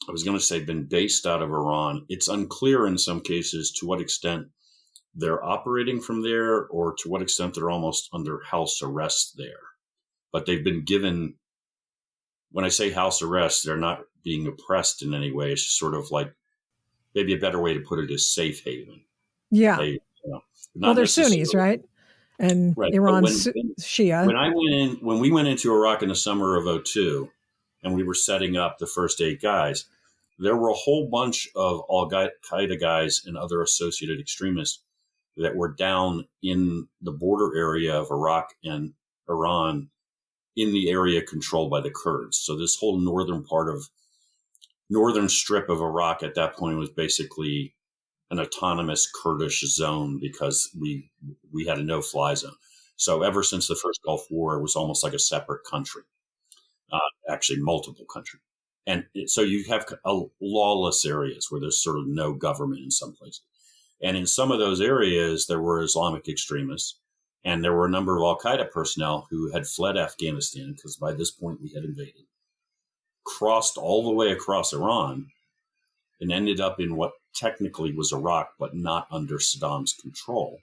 I was going to say, been based out of Iran. It's unclear in some cases to what extent they're operating from there or to what extent they're almost under house arrest there. But they've been given when I say house arrest, they're not being oppressed in any way. It's just sort of like, maybe a better way to put it is safe haven. Yeah. They, not Well, they're Sunnis, right? And right. Iran's Shia. When we went into Iraq in the summer of 2002, and we were setting up the first 8 guys, there were a whole bunch of Al-Qaeda guys and other associated extremists that were down in the border area of Iraq and Iran, in the area controlled by the Kurds. So this whole northern strip of Iraq at that point was basically an autonomous Kurdish zone, because we had a no-fly zone. So ever since the first Gulf War, it was almost like a separate country, actually multiple countries. And so you have lawless areas where there's sort of no government in some places. And in some of those areas, there were Islamic extremists, and there were a number of Al-Qaeda personnel who had fled Afghanistan, because by this point we had invaded, crossed all the way across Iran, and ended up in what technically was Iraq, but not under Saddam's control.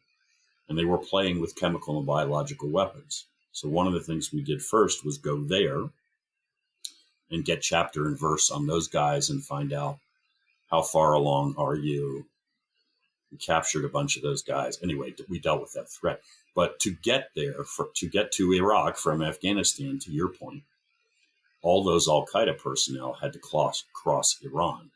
And they were playing with chemical and biological weapons. So one of the things we did first was go there and get chapter and verse on those guys and find out, how far along are you? We captured a bunch of those guys. Anyway, we dealt with that threat. But to get there, to get to Iraq from Afghanistan, to your point, all those Al-Qaeda personnel had to cross Iran.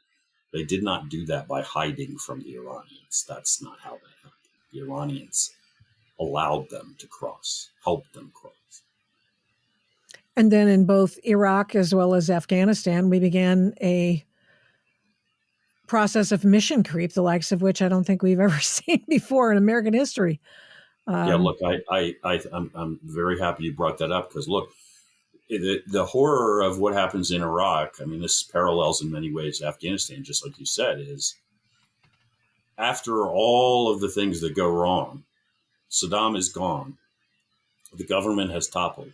They did not do that by hiding from the Iranians. That's not how that happened. The Iranians allowed them to cross, helped them cross. And then in both Iraq as well as Afghanistan, we began a process of mission creep, the likes of which I don't think we've ever seen before in American history. Yeah, look, I'm very happy you brought that up, because look, the horror of what happens in Iraq, I mean, this parallels in many ways Afghanistan, just like you said, is after all of the things that go wrong, Saddam is gone. The government has toppled.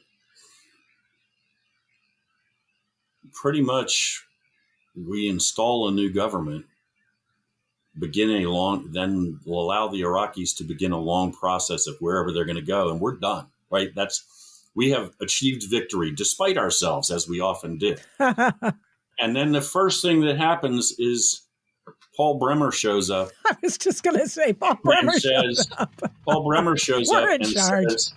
Pretty much, we install a new government, then we'll allow the Iraqis to begin a long process of wherever they're going to go, and we're done, right? We have achieved victory despite ourselves, as we often do. And then the first thing that happens is Paul Bremer shows up. I was just going to say, Paul Bremer shows up. Paul Bremer shows We're up in and charge. says,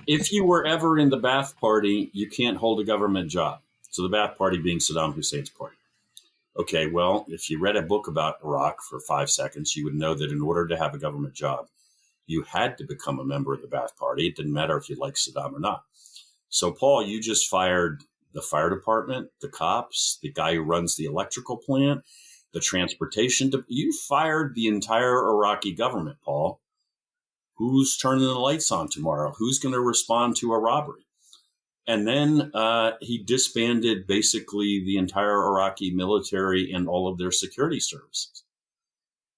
if you were ever in the Ba'ath Party, you can't hold a government job. So the Ba'ath Party being Saddam Hussein's party. Okay, well, if you read a book about Iraq for 5 seconds, you would know that in order to have a government job, you had to become a member of the Ba'ath Party. It didn't matter if you liked Saddam or not. So, Paul, you just fired the fire department, the cops, the guy who runs the electrical plant, the transportation. You fired the entire Iraqi government, Paul. Who's turning the lights on tomorrow? Who's going to respond to a robbery? And then he disbanded basically the entire Iraqi military and all of their security services.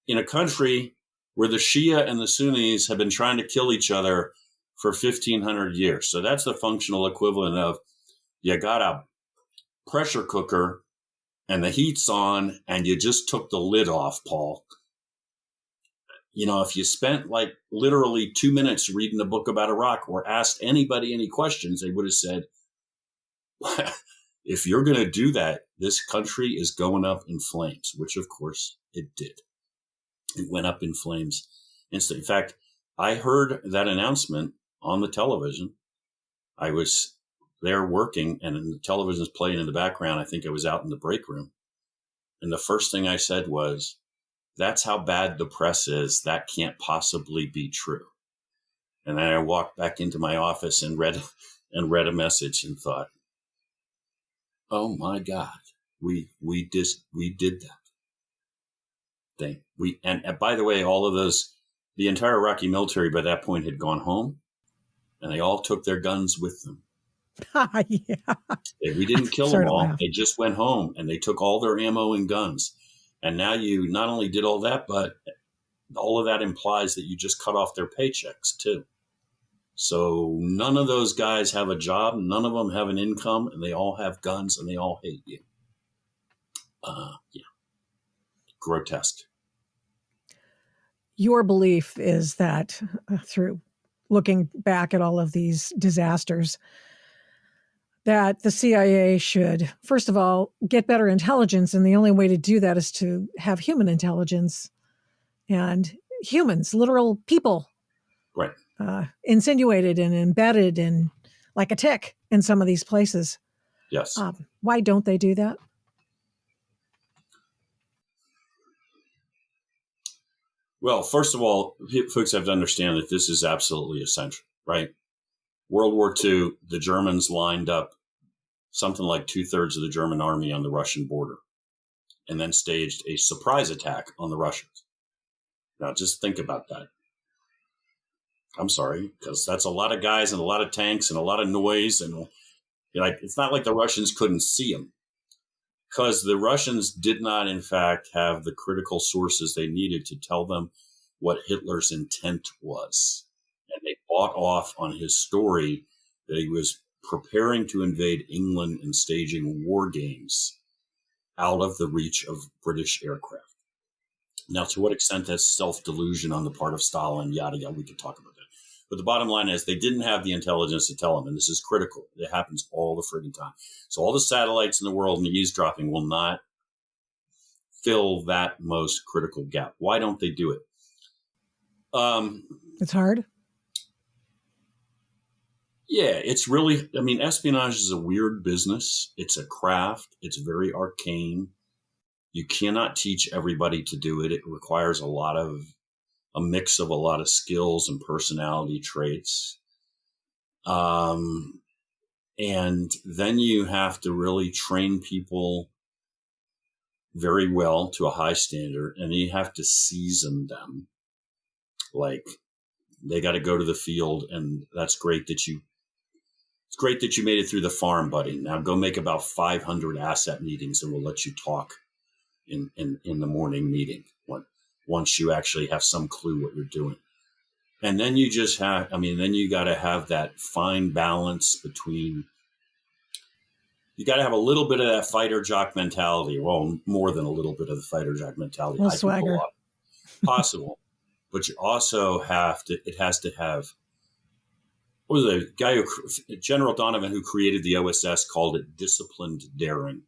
In a country where the Shia and the Sunnis have been trying to kill each other for 1,500 years. So that's the functional equivalent of, you got a pressure cooker and the heat's on and you just took the lid off, Paul. You know, if you spent like literally 2 minutes reading a book about Iraq or asked anybody any questions, they would have said, if you're going to do that, this country is going up in flames, which of course it did. It went up in flames instantly. In fact, I heard that announcement on the television. I was there working and the television's playing in the background. I think I was out in the break room. And the first thing I said was, that's how bad the press is. That can't possibly be true. And then I walked back into my office and read a message and thought, oh my God, we did that thing. And by the way, all of those, the entire Iraqi military by that point had gone home, and they all took their guns with them. Yeah. We didn't kill them all. They just went home and they took all their ammo and guns. And now you not only did all that, but all of that implies that you just cut off their paychecks too. So none of those guys have a job. None of them have an income, and they all have guns and they all hate you. Yeah. Grotesque. Your belief is that through looking back at all of these disasters, that the CIA should, first of all, get better intelligence. And the only way to do that is to have human intelligence and humans, literal people, Right. insinuated and embedded in like a tick in some of these places. Yes. Why don't they do that? Well, first of all, folks have to understand that this is absolutely essential, right? World War II, the Germans lined up something like 2/3 of the German army on the Russian border and then staged a surprise attack on the Russians. Now, just think about that. I'm sorry, because that's a lot of guys and a lot of tanks and a lot of noise. And like, it's not like the Russians couldn't see them, because the Russians did not, in fact, have the critical sources they needed to tell them what Hitler's intent was. And they bought off on his story that he was preparing to invade England and staging war games out of the reach of British aircraft. Now, to what extent that's self-delusion on the part of Stalin, yada, yada, we could talk about that. But the bottom line is they didn't have the intelligence to tell them, and this is critical. It happens all the friggin' time. So all the satellites in the world and the eavesdropping will not fill that most critical gap. Why don't they do it? It's hard. Yeah, it's really, I mean, espionage is a weird business. It's a craft. It's very arcane. You cannot teach everybody to do it. It requires a mix of a lot of skills and personality traits. And then you have to really train people very well to a high standard, and you have to season them. Like, they got to go to the field, and it's great that you made it through the farm, buddy. Now go make about 500 asset meetings, and we'll let you talk in the morning meeting once you actually have some clue what you're doing. And then you just have, then you got to have that fine balance between, you got to have a little bit of that fighter jock mentality. Well, more than a little bit of the fighter jock mentality. Well, swagger. Possible. But you also it has to have, what was the guy General Donovan, who created the OSS, called it disciplined daring.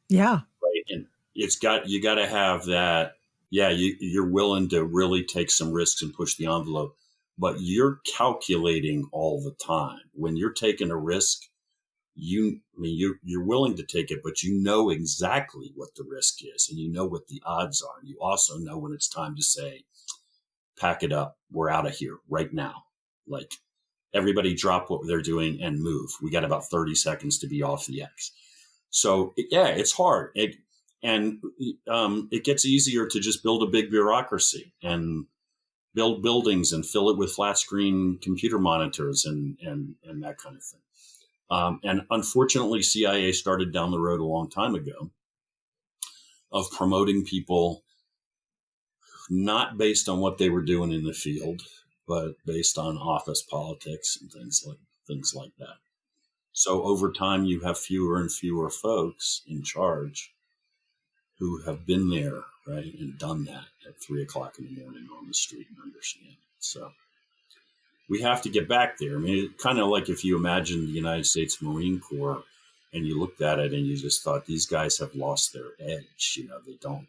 Yeah. Right. And you got to have that. Yeah, you're willing to really take some risks and push the envelope, but you're calculating all the time. When you're taking a risk, you're willing to take it, but you know exactly what the risk is, and you know what the odds are. And you also know when it's time to say, pack it up. We're out of here right now. Like, everybody drop what they're doing and move. We got about 30 seconds to be off the X. So it's hard. It gets easier to just build a big bureaucracy and build buildings and fill it with flat screen computer monitors and that kind of thing. And unfortunately, CIA started down the road a long time ago of promoting people not based on what they were doing in the field, but based on office politics and things like that. So over time, you have fewer and fewer folks in charge who have been there, right, and done that at 3:00 in the morning on the street and understand it. So we have to get back there. I mean, kind of like if you imagine the United States Marine Corps and you looked at it and you just thought, these guys have lost their edge. They don't.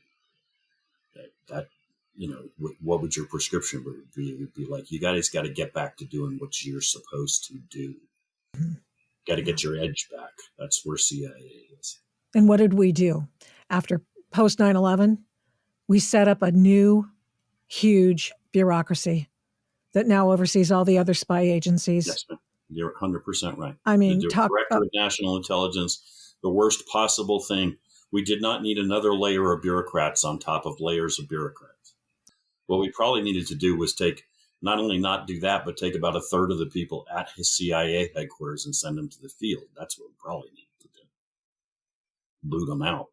What would your prescription be? It would be like, you guys got to get back to doing what you're supposed to do. Mm-hmm. Got to get your edge back. That's where CIA is. And what did we do after post 9/11? We set up a new, huge bureaucracy that now oversees all the other spy agencies. Yes, ma'am. You're 100% right. I mean, the Director of National Intelligence, the worst possible thing. We did not need another layer of bureaucrats on top of layers of bureaucrats. What we probably needed to do was not only not do that, but take about 1/3 of the people at his CIA headquarters and send them to the field. That's what we probably needed to do. Boot them out.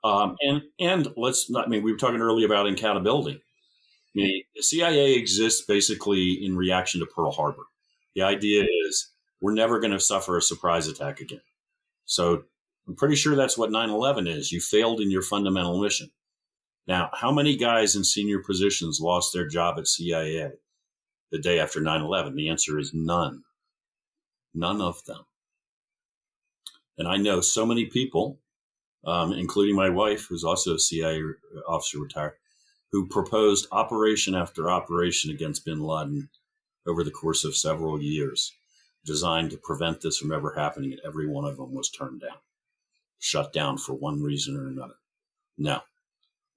And we were talking earlier about accountability. The CIA exists basically in reaction to Pearl Harbor. The idea is we're never going to suffer a surprise attack again. So I'm pretty sure that's what 9/11 is. You failed in your fundamental mission. Now, how many guys in senior positions lost their job at CIA the day after 9/11? The answer is none. None of them. And I know so many people, including my wife, who's also a CIA officer retired, who proposed operation after operation against bin Laden over the course of several years, designed to prevent this from ever happening. And every one of them was turned down, shut down for one reason or another. No,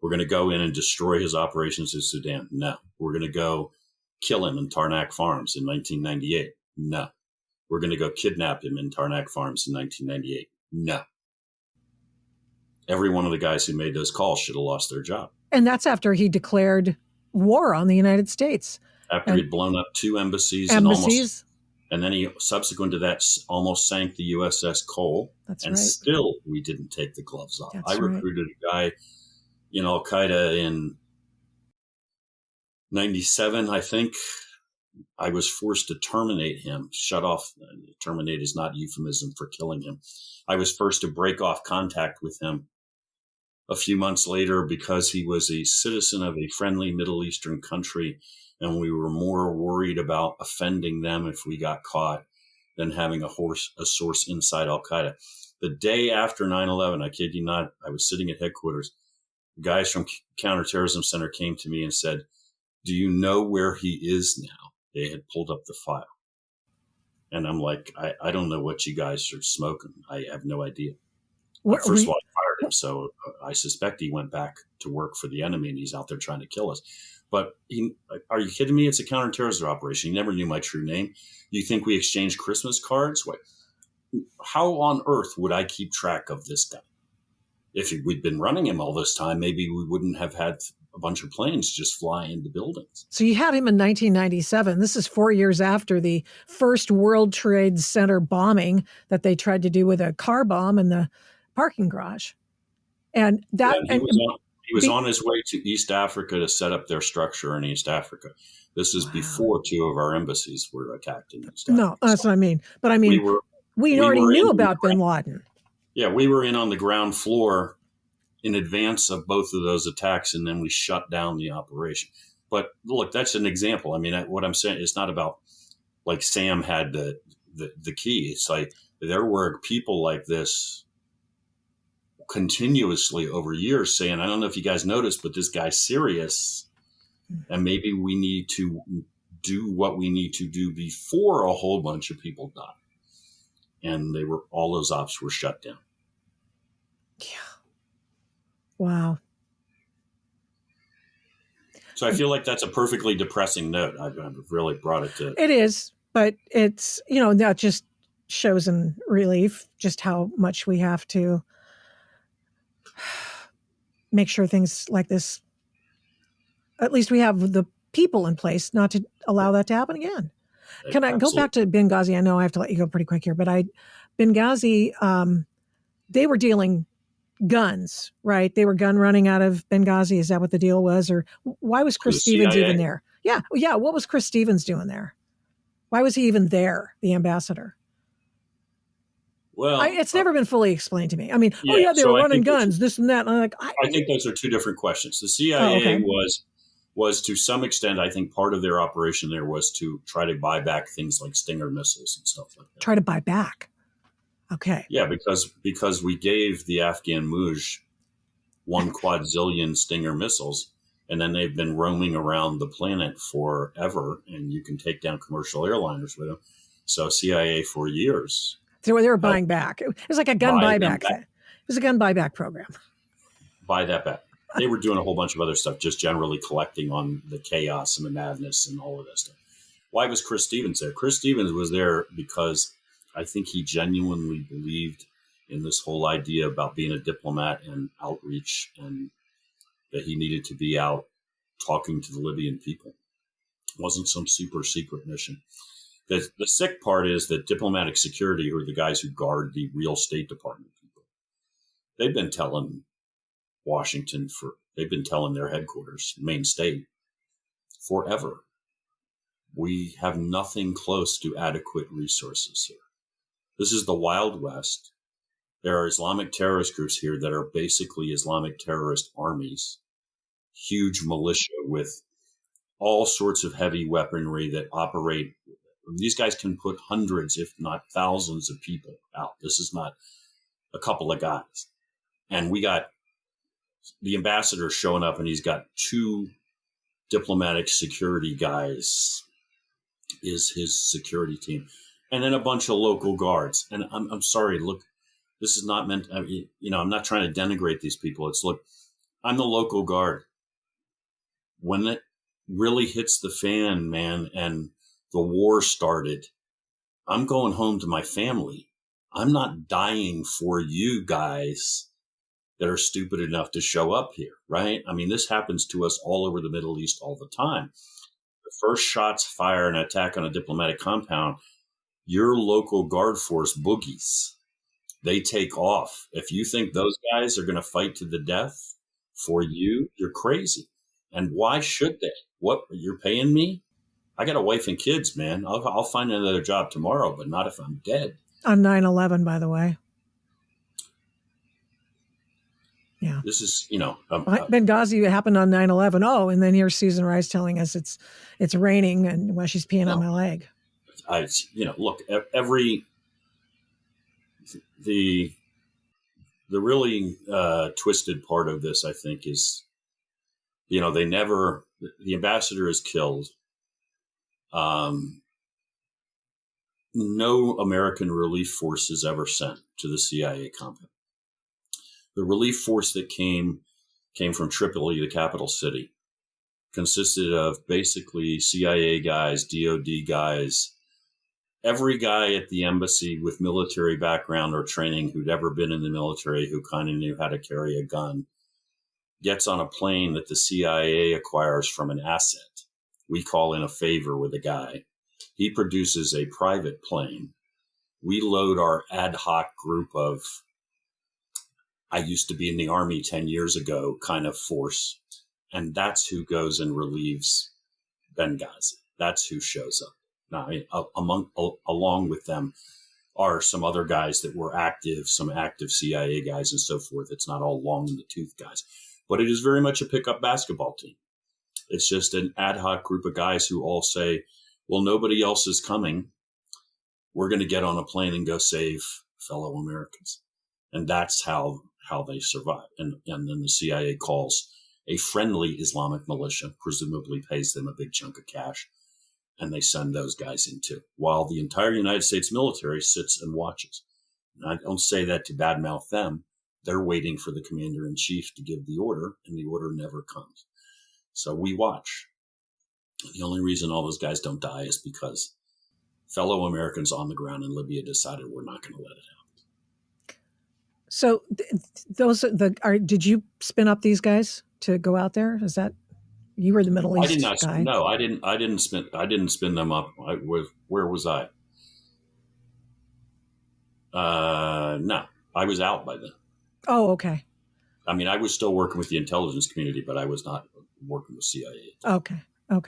we're going to go in and destroy his operations in Sudan. No, we're going to go kill him in Tarnak Farms in 1998. No, we're going to go kidnap him in Tarnak Farms in 1998. No. Every one of the guys who made those calls should have lost their job. And that's after he declared war on the United States. After he'd blown up 2 embassies. And then he, subsequent to that, almost sank the USS Cole. That's and right. Still, we didn't take the gloves off. That's I recruited a guy in Al-Qaeda in 97, I think. I was forced to terminate him, shut off. Terminate is not euphemism for killing him. I was forced to break off contact with him a few months later because he was a citizen of a friendly Middle Eastern country, and we were more worried about offending them if we got caught than having a source inside Al-Qaeda. The day after 9/11, I kid you not, I was sitting at headquarters. Guys from Counter-Terrorism Center came to me and said, "Do you know where he is now?" They had pulled up the file. And I'm like, I don't know what you guys are smoking. I have no idea. First of all, I fired him, so I suspect he went back to work for the enemy and he's out there trying to kill us. But are you kidding me? It's a counterterrorism operation. He never knew my true name. You think we exchanged Christmas cards? What? How on earth would I keep track of this guy? If we'd been running him all this time, maybe we wouldn't have had a bunch of planes just fly into buildings. So you had him in 1997. This is 4 years after the first World Trade Center bombing that they tried to do with a car bomb in the parking garage. And that he was on his way to East Africa to set up their structure in East Africa. This is before 2 of our embassies were attacked in East Africa. No, that's what I mean. But I mean, we already knew about bin Laden. Yeah, we were in on the ground floor in advance of both of those attacks, and then we shut down the operation. But look, that's an example. I mean, what I'm saying, it's not about like Sam had the key. It's like there were people like this continuously over years saying, I don't know if you guys noticed, but this guy's serious, and maybe we need to do what we need to do before a whole bunch of people die. And all those ops were shut down. Yeah. Wow. So I feel like that's a perfectly depressing note. I've really brought it to. It is, but it's, that just shows in relief just how much we have to make sure things like this, at least we have the people in place not to allow that to happen again. Can I go back to Benghazi? I know I have to let you go pretty quick here, but Benghazi, they were dealing guns, right? They were gun running out of Benghazi. Is that what the deal was? Or why was Chris Stevens even there? Yeah. What was Chris Stevens doing there? Why was he even there, the ambassador? Well, it's never been fully explained to me. I mean, they were running guns, this and that. And I'm like, I think those are 2 different questions. The CIA was to some extent, I think part of their operation there was to try to buy back things like Stinger missiles and stuff like that. Try to buy back. Okay. Yeah, because we gave the Afghan Mujahideen 1 quadrillion Stinger missiles, and then they've been roaming around the planet forever, and you can take down commercial airliners with them. So CIA for years. So they were buying back. It was like a gun buyback thing. It was a gun buyback program. Buy that back. They were doing a whole bunch of other stuff, just generally collecting on the chaos and the madness and all of that stuff. Why was Chris Stevens there? Chris Stevens was there because I think he genuinely believed in this whole idea about being a diplomat and outreach, and that he needed to be out talking to the Libyan people. It wasn't some super secret mission. The sick part is that diplomatic security, who are the guys who guard the real State Department people, they've been telling Washington they've been telling their headquarters, main state, forever, we have nothing close to adequate resources here. This is the Wild West. There are Islamic terrorist groups here that are basically Islamic terrorist armies, huge militia with all sorts of heavy weaponry that operate. These guys can put hundreds, if not thousands of people out. This is not a couple of guys. And we got the ambassador showing up, and he's got 2 diplomatic security guys is his security team, and then a bunch of local guards. And I'm sorry, look, this is not meant, I'm not trying to denigrate these people. It's, look, I'm the local guard. When it really hits the fan, man, and the war started, I'm going home to my family. I'm not dying for you guys that are stupid enough to show up here, right? I mean, this happens to us all over the Middle East all the time. The first shots fire an attack on a diplomatic compound, your local guard force boogies, they take off. If you think those guys are going to fight to the death for you, you're crazy. And why should they? What, you're paying me? I got a wife and kids, man. I'll find another job tomorrow, but not if I'm dead. On 9/11, by the way. Yeah. This is, Benghazi happened on 9/11. Oh, and then here's Susan Rice telling us it's raining and while she's peeing on my leg. Look, the really twisted part of this, I think, is, the ambassador is killed. No American relief force is ever sent to the CIA compound. The relief force that came from Tripoli, the capital city, consisted of basically CIA guys, DOD guys, every guy at the embassy with military background or training who'd ever been in the military, who kind of knew how to carry a gun, gets on a plane that the CIA acquires from an asset. We call in a favor with a guy. He produces a private plane. We load our ad hoc group of, I used to be in the Army 10 years ago kind of force. And that's who goes and relieves Benghazi. That's who shows up. Now, along with them are some other guys that were active, some active CIA guys and so forth. It's not all long in the tooth guys, but it is very much a pickup basketball team. It's just an ad hoc group of guys who all say, well, nobody else is coming. We're going to get on a plane and go save fellow Americans. And that's how they survive. And then the CIA calls a friendly Islamic militia, presumably pays them a big chunk of cash, and they send those guys in too, while the entire United States military sits and watches. And I don't say that to badmouth them. They're waiting for the commander-in-chief to give the order, and the order never comes. So we watch. The only reason all those guys don't die is because fellow Americans on the ground in Libya decided we're not going to let it out. So did you spin up these guys to go out there? Is that, you were the Middle East guy? No, I didn't spin them up. Where was I? No, I was out by then. Oh, okay. I mean, I was still working with the intelligence community, but I was not working with CIA. Okay.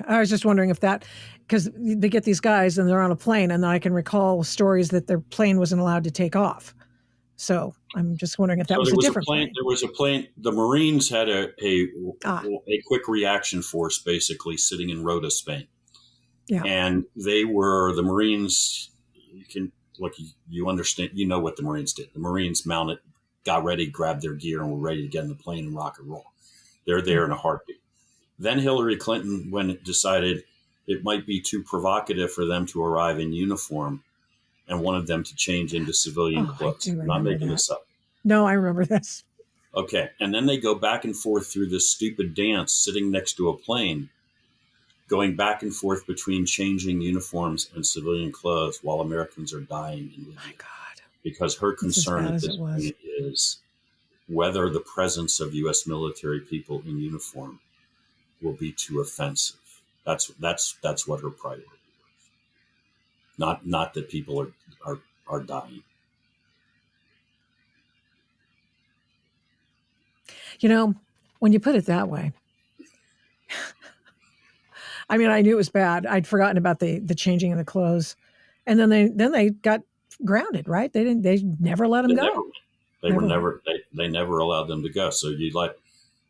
I was just wondering if that, because they get these guys and they're on a plane, and I can recall stories that their plane wasn't allowed to take off. So I'm just wondering if that was a different plane. There was a plane. The Marines had a quick reaction force basically sitting in Rota, Spain. Yeah. And they were the Marines. You understand, you know what the Marines did. The Marines mounted, got ready, grabbed their gear, and were ready to get in the plane and rock and roll. They're there in a heartbeat. Then Hillary Clinton, when it decided it might be too provocative for them to arrive in uniform, and wanted them to change into civilian clothes. I'm not making this up. No, I remember this. Okay. And then they go back and forth through this stupid dance sitting next to a plane, going back and forth between changing uniforms and civilian clothes while Americans are dying in Libya. My God. Because her concern at this point is whether the presence of U.S. military people in uniform will be too offensive. That's what her priority was. Not that people are dying. You know, when you put it that way, I mean, I knew it was bad. I'd forgotten about the changing of the clothes, and then they got grounded, right? They never let them go. They never allowed them to go. So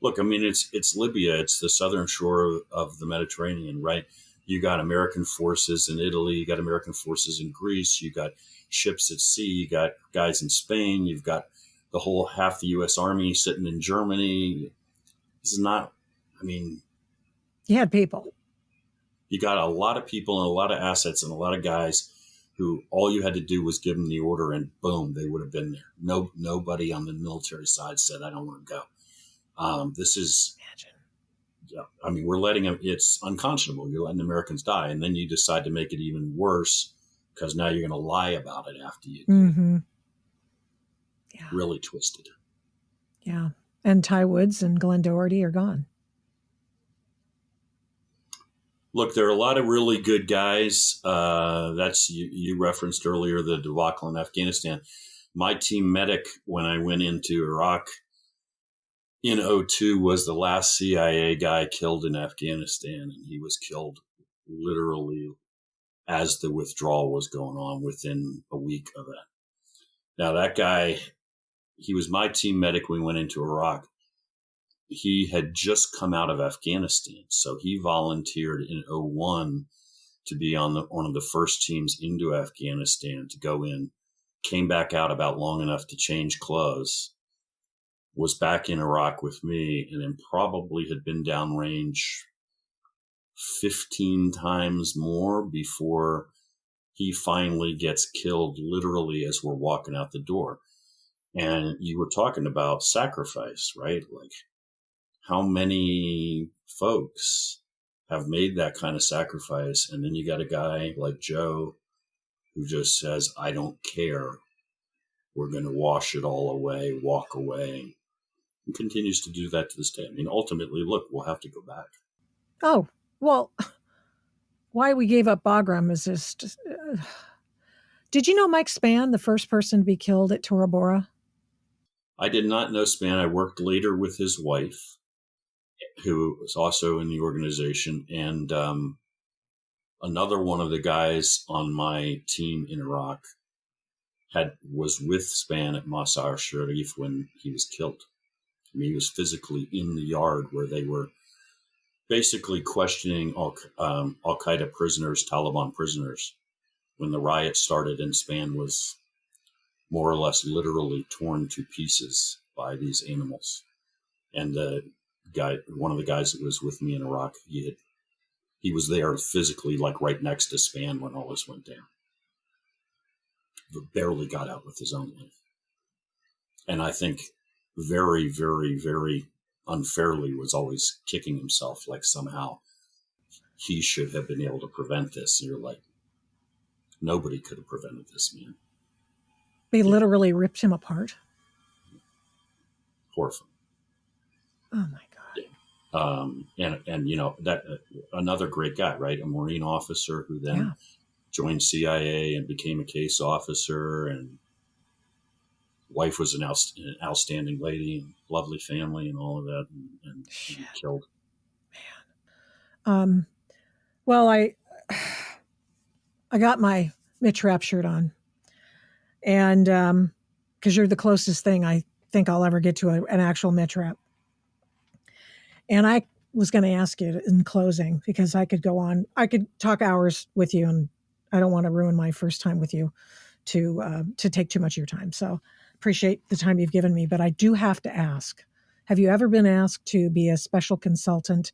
look, I mean, it's Libya. It's the southern shore of the Mediterranean, right? You got American forces in Italy. You got American forces in Greece. You got ships at sea. You got guys in Spain. You've got the whole half the U.S. Army sitting in Germany. This is not, I mean, You had people. you got a lot of people and a lot of assets and a lot of guys who all you had to do was give them the order and boom, they would have been there. Nobody on the military side said, I don't want to go. This is, Imagine. yeah, I mean, we're letting them, it's unconscionable. You're letting Americans die. And then you decide to make it even worse because now you're going to lie about it after you do. Mm-hmm. Yeah. Really twisted. Yeah. And Ty Woods and Glenn Doherty are gone. Look, there are a lot of really good guys. That's you referenced earlier the debacle in Afghanistan. My team medic, when I went into Iraq in 2002, was the last CIA guy killed in Afghanistan, and he was killed literally as the withdrawal was going on within a week of that. Now, that guy, he was my team medic when we went into Iraq. He had just come out of Afghanistan, so he volunteered in 2001 to be on one of the first teams into Afghanistan to go in, came back out about long enough to change clothes, was back in Iraq with me, and then probably had been downrange 15 times more before he finally gets killed literally as we're walking out the door. And you were talking about sacrifice, right? Like, how many folks have made that kind of sacrifice? And then you got a guy like Joe who just says, I don't care. We're going to wash it all away, walk away. And continues to do that to this day. I mean, ultimately, look, we'll have to go back. Oh, well, why we gave up Bagram is just... Did you know Mike Spann, the first person to be killed at Tora Bora? I did not know Spann. I worked later with his wife, who was also in the organization, and another one of the guys on my team in Iraq was with Spann at Masar Sharif when he was killed. I mean, he was physically in the yard where they were basically questioning Al-Qaeda prisoners, Taliban prisoners, when the riot started, and Spann was more or less literally torn to pieces by these animals. And the guy, one of the guys that was with me in Iraq, he was there physically, like right next to Spann when all this went down. But barely got out with his own life. And I think very, very, very unfairly was always kicking himself, like somehow he should have been able to prevent this. And you're like, nobody could have prevented this, man. They literally ripped him apart. Horrifying. Oh my God. And you know, that another great guy, right? A Marine officer who then joined CIA and became a case officer, and wife was an outstanding lady and lovely family and all of that, and killed. Man. Well, I got my Mitch Rapp shirt on, and because you're the closest thing I think I'll ever get to an actual Mitch Rapp. And I was going to ask you in closing, because I could go on, I could talk hours with you, and I don't want to ruin my first time with you to take too much of your time. So appreciate the time you've given me, but I do have to ask, have you ever been asked to be a special consultant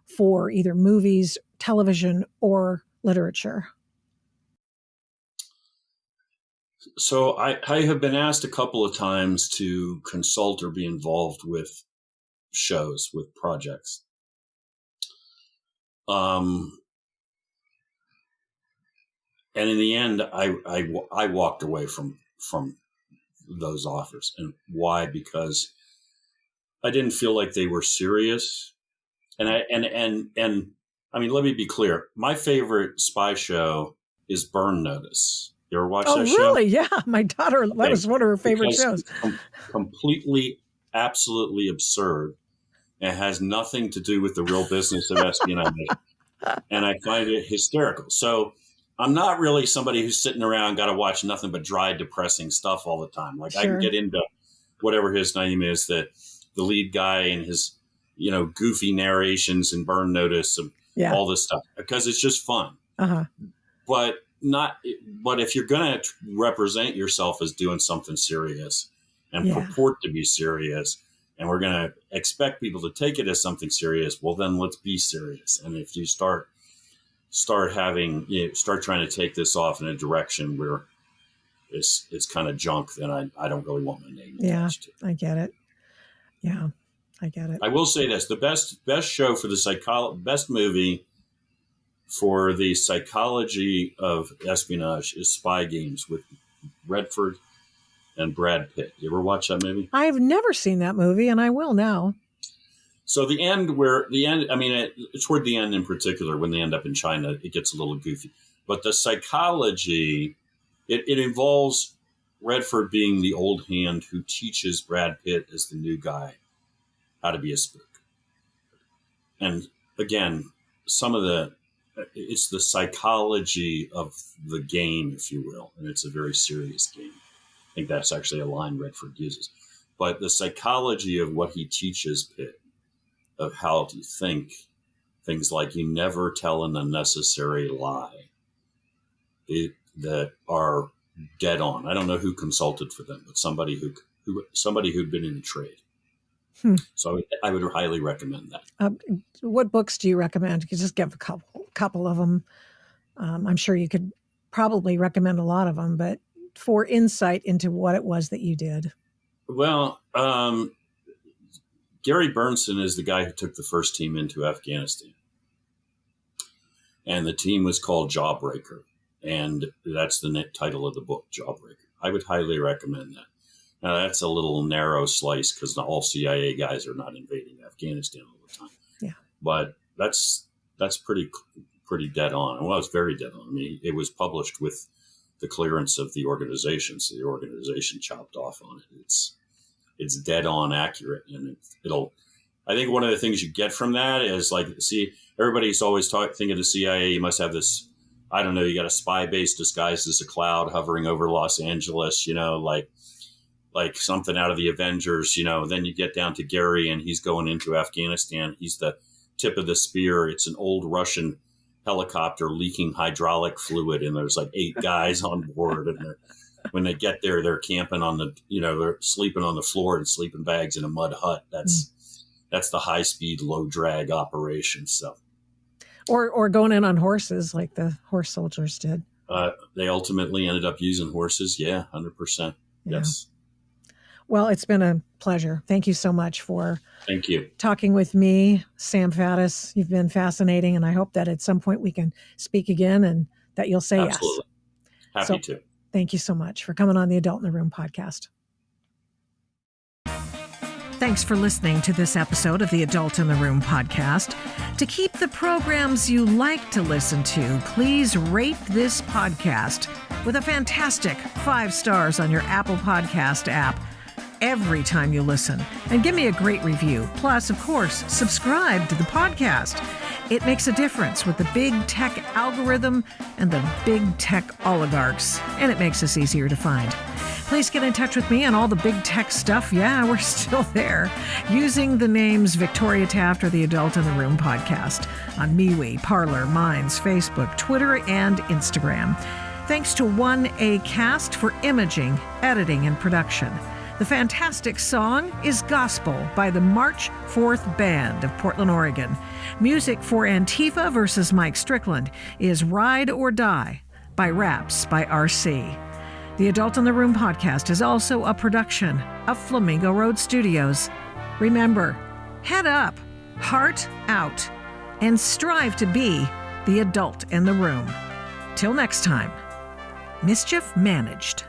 for either movies, television, or literature? So I have been asked a couple of times to consult or be involved with shows, with projects. And in the end, I walked away from those offers. And why? Because I didn't feel like they were serious. And I mean, let me be clear. My favorite spy show is Burn Notice. You ever watch that show? Oh, really? Yeah. My daughter, that was one of her favorite shows. Completely, absolutely absurd. It has nothing to do with the real business of espionage. And I find it hysterical. So I'm not really somebody who's sitting around, got to watch nothing but dry, depressing stuff all the time. Like, sure. I can get into whatever his name is, the lead guy and his, goofy narrations and Burn Notice and all this stuff, because it's just fun. Uh-huh. But if you're going to represent yourself as doing something serious, and purport to be serious, and we're going to expect people to take it as something serious, well, then let's be serious. And if you start trying to take this off in a direction where it's kind of junk, then I don't really want my name attached to it. I get it. Yeah, I get it. I will say this: the best show for the best movie for the psychology of espionage is Spy Games with Redford and Brad Pitt. You ever watch that movie? I've never seen that movie, and I will now. So toward the end in particular, when they end up in China, it gets a little goofy. But the psychology, it involves Redford being the old hand who teaches Brad Pitt as the new guy how to be a spook. And again, it's the psychology of the game, if you will, and it's a very serious game. I think that's actually a line Redford uses. But the psychology of what he teaches Pitt, of how to think, things like you never tell an unnecessary lie, that are dead on. I don't know who consulted for them, but somebody who'd been in the trade. So I would highly recommend that. What books do you recommend? You could just give a couple of them. I'm sure you could probably recommend a lot of them, but for insight into what it was that you did. Well, Gary Bernson is the guy who took the first team into Afghanistan. And the team was called Jawbreaker. And that's the title of the book, Jawbreaker. I would highly recommend that. Now, that's a little narrow slice because all CIA guys are not invading Afghanistan all the time. Yeah. But that's pretty dead on. Well, it's very dead on. I mean, it was published with the clearance of the organization, so the organization chopped off on it. It's dead on accurate, and it'll. I think one of the things you get from that is everybody's always thinking of the CIA. You must have this. I don't know. You got a spy base disguised as a cloud hovering over Los Angeles. Like something out of the Avengers. Then you get down to Gary, and he's going into Afghanistan. He's the tip of the spear. It's an old Russian helicopter leaking hydraulic fluid, and there's 8 guys on board, and when they get there, they're camping on they're sleeping on the floor in sleeping bags in a mud hut. That's the high speed, low drag operation. So, or going in on horses like the horse soldiers did. They ultimately ended up using horses. Yeah, 100%. Yeah. Yes. Well, it's been a pleasure. Thank you so much for Thank you. Talking with me, Sam Faddis. You've been fascinating, and I hope that at some point we can speak again and that you'll say Absolutely. yes. Happy to. Thank you so much for coming on the Adult in the Room podcast. Thanks for listening to this episode of the Adult in the Room podcast. To keep the programs you like to listen to, please rate this podcast with a fantastic 5 stars on your Apple Podcast app every time you listen, and give me a great review. Plus, of course, subscribe to the podcast. It makes a difference with the big tech algorithm and the big tech oligarchs, and it makes us easier to find. Please get in touch with me on all the big tech stuff. Yeah, we're still there. Using the names Victoria Taft or the Adult in the Room podcast on MeWe, Parler, Minds, Facebook, Twitter, and Instagram. Thanks to 1A Cast for imaging, editing, and production. The fantastic song is Gospel by the March 4th Band of Portland, Oregon. Music for Antifa versus Mike Strickland is Ride or Die by Raps by RC. The Adult in the Room podcast is also a production of Flamingo Road Studios. Remember, head up, heart out, and strive to be the adult in the room. Till next time, mischief managed.